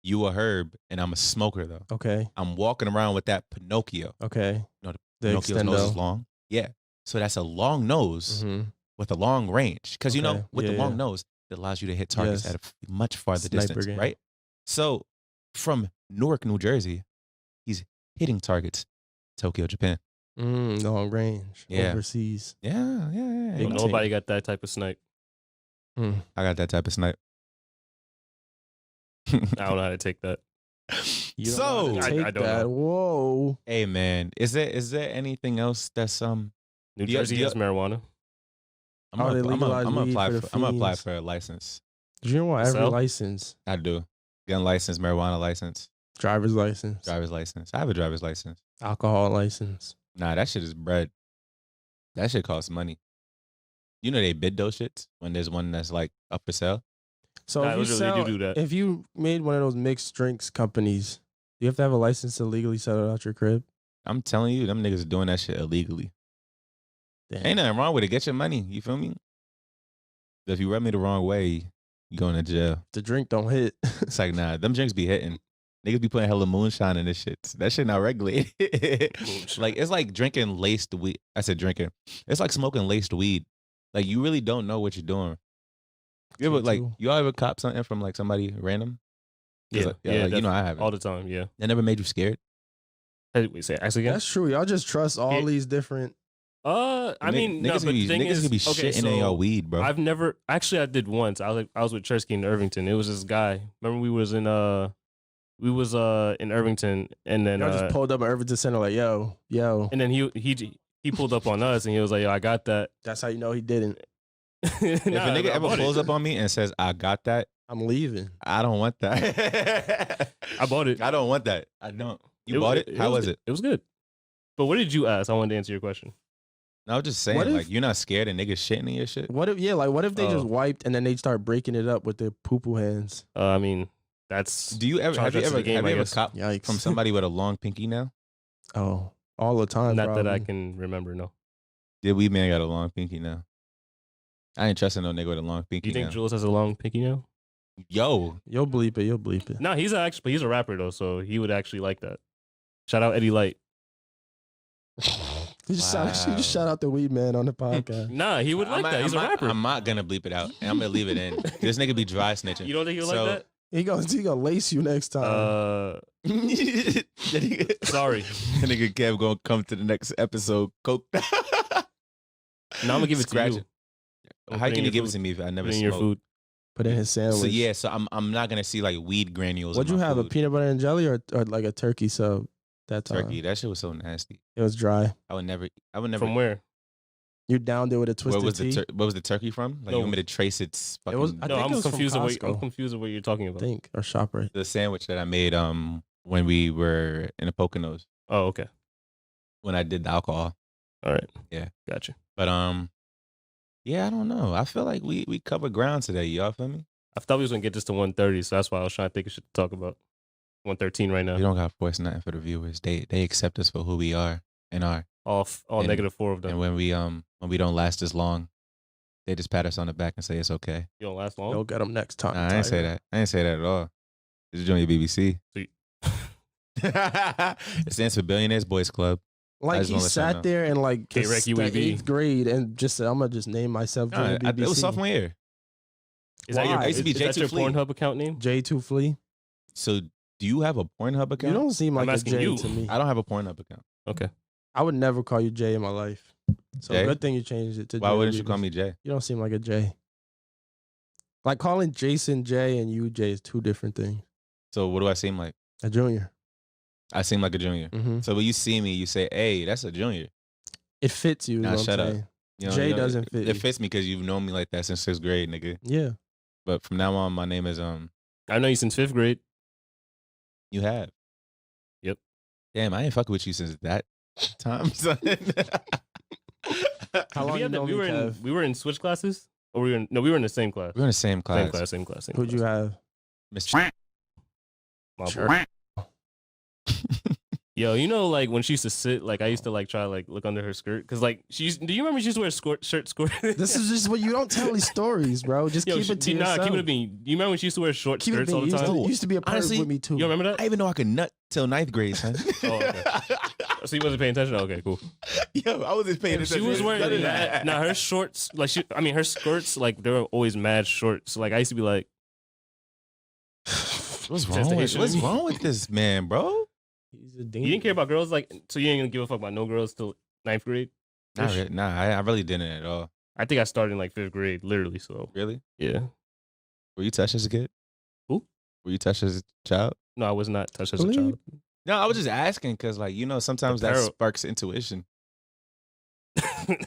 You were Herb, and I'm a smoker though. Okay, I'm walking around with that Pinocchio. okay. No, the The Pinocchio's nose is extendo. long. Yeah, so that's a long nose. Mhm. With a long range. Because, you know, Okay. with the Yeah, long yeah. nose, it allows you to hit targets Yes. at a much farther Sniper distance, game. right? So from Newark, New Jersey, he's hitting targets, Tokyo, Japan. Long range. Yeah. Overseas. Yeah. Big You know, team. Nobody got that type of snipe. I got that type of snipe. I don't know how to take that. You don't know how to So, take I don't that. know. Whoa. hey man, is there anything else that's New Yeah, Jersey yeah. has marijuana. I'm Oh, gonna, they I'm gonna, legalized I'm gonna weed apply for for, the I'm gonna apply fiends. for a license. You don't want every So? license. I do. Gun license, marijuana license, Driver's license. driver's license. I have a driver's license. Alcohol license. Nah, that shit is bread. That shit costs money. You know they bid those shits when there's one that's like up for sale. So Nah, if you literally, they sell, do that. if you made one of those mixed drinks companies, do you have to have a license to legally sell it out your crib? I'm telling you, them niggas are doing that shit illegally. Damn. Ain't nothing wrong with it. Get your money. You feel me? If you rub me the wrong way, you going to jail. The drink don't hit. It's like, nah, them drinks be hitting. Niggas be putting hella moonshine in this shit. That shit not regulated. Like, it's like drinking laced weed. I said drinking. It's like smoking laced weed. Like, you really don't know what you're doing. You ever, like, True. you all ever cop something from, like, somebody random? 'Cause, Yeah, like, yeah, like, you know definitely. I haven't. All the time. Yeah. That never made you scared? Hey, wait, say actually again. That's true. Y'all just trust all Yeah. these different. I mean, no, niggas but could be, the thing niggas is, could be okay, shitting in your so weed, bro. I've never actually. I did once. I was with Chersky in Irvington. It was this guy. Remember we was in Irvington, and then Y'all just pulled up at Irvington Center like, yo. and then he pulled up on us, and he was like, "Yo, I got that." That's how you know he didn't. If a nigga ever pulls up on me and says, I got that, I'm leaving. I don't want that. I bought it. I don't want that. I don't. You bought it? How was it? It was good. But what did you ask? I wanted to answer your question. No, I was just saying, What if- like, you're not scared of niggas shitting in your shit? What if, yeah, like, what if they just Oh. wiped and then they start breaking it up with their poo poo hands? I mean, That's Do you ever charge have you that to ever the game, have I you ever guess. cop Yikes. from somebody with a long pinky now? Oh, all the time. not that I probably. can remember. No. Yeah, we man got a long pinky now. I ain't trusting no nigga with a long Do pinky you think now. Jules has a long pinky now? Yo, You'll bleep it. You'll bleep it. No, he's a rapper though, so he would actually like that. Shout out Eddie Light. You just shout out the weed man on the podcast. Nah, he would like that. He's a rapper. I'm not gonna bleep it out. And I'm gonna leave it in. This nigga be dry snitching. You don't think he would So- like He gonna lace you next time. that? Sorry. That nigga Kev gonna come to the next episode. Coke. No, I'm gonna give it Scratch to it. you. How can you give it to me if I never Put it in your smoked? food. Put in his sandwich. So yeah, so I'm not gonna see like weed granules. What'd in you my have? A food. peanut butter and jelly or like a turkey sub? That time Turkey. That shit was so nasty. it was dry. I would never. From where? You down there with a twisted Where was tea? where was the turkey from? Like No. you want me to trace its fucking was- I No, think I'm it was from confused. I'm Costco. confused with what you're talking I about. think or ShopRite. the sandwich that I made when we were in the Poconos Oh, okay. when I did the alcohol. All right. Yeah. Gotcha. But yeah, I don't know. I feel like we covered ground today. Y'all feel me? I thought we was gonna get this to 130, so that's why I was trying to think of shit to talk about. 113 right now. We don't got to force nothing for the viewers. They accept us for who we are and are. All And- -4 of them. And when we don't last as long, they just pat us on the back and say it's okay. You don't last long. You'll get them next time. Nah, I ain't say that. I ain't say that at all. This is Junior BBC. Sweet. It stands for Billionaires Boys Club. I Like just he wanna let y'all know. sat there in like the, K-Rec the UAB. 8th grade and just said, "I'm gonna just name myself Nah, Junior BBC." it was sophomore year. Is that your, Why? I used to be is that your J2 Flea. Pornhub account name? J2 Flea. So do you have a Pornhub You account? don't seem like I'm a asking J you. to me. I don't have a Pornhub account. Okay. I would never call you Jay in my life. So Jay? good thing you changed it to. Why Jay wouldn't you Beavers. call me Jay? You don't seem like a Jay. Like calling Jason Jay and you Jay is two different things. So what do I seem like? A junior. I seem like a junior. Mm-hmm. So when you see me, you say, "Hey, that's a junior." It fits you. is Nah, what I'm shut up. saying. You know, Jay you know, doesn't fit It you. fits me because you've known me like that since 6th grade, nigga. Yeah. But from now on, my name is I know you since 5th grade. You have. Yep. Damn, I ain't fucking with you since that time, son. How long we, you had that- know we me, were in Kev? we were in switch classes, or we were in the same class. We're in the same class. Same class. Who'd you have? Mr. My Sure. boy. Yo, you know, like when she used to sit, like I used to like try to like look under her skirt, cause like do you remember she used to wear a shirt skirt? This is just what you don't tell these stories, bro. Just Yo, keep it to yourself. keep it a bean. Do you remember when she used to wear short Keep it skirts being. all the Used time? to, used to be a perv Honestly, with me too. You remember that? I even know I could nut till 9th grade, son. Oh, okay. So you wasn't paying attention? Okay, cool. Yo, I wasn't paying She attention. was wearing mad. Now her shorts, like her skirts, like they were always mad short. So like I used to be like, What's Just wrong the with Haitian What's in me. wrong with this man, bro? He's a you didn't care about girls, like so you ain't gonna give a fuck about no girls till 9th grade. I really didn't at all. I think I started in like 5th grade, literally. So Really? yeah, Were you touched as a kid? Who? Were you touched as a child? no, I was not touched as a Really? child. No, I was just asking because, like, you know, sometimes that Apparel- sparks intuition.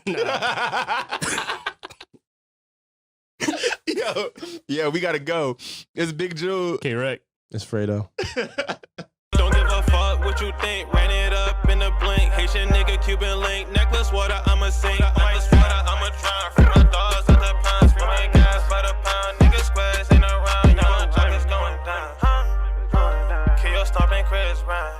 Nah. yo, we gotta go. It's Big Jewel. Okay, right. It's Fredo. Don't give a fuck what you think. Ran it up in a blink. Haitian nigga, Cuban link. Necklace water, I'ma sink. Ice water, I'ma drown. Free my dogs at the pounds. Free my gas by the pound. Niggas squares ain't around. You know, it's going down. Kill your stomping Chris Brown.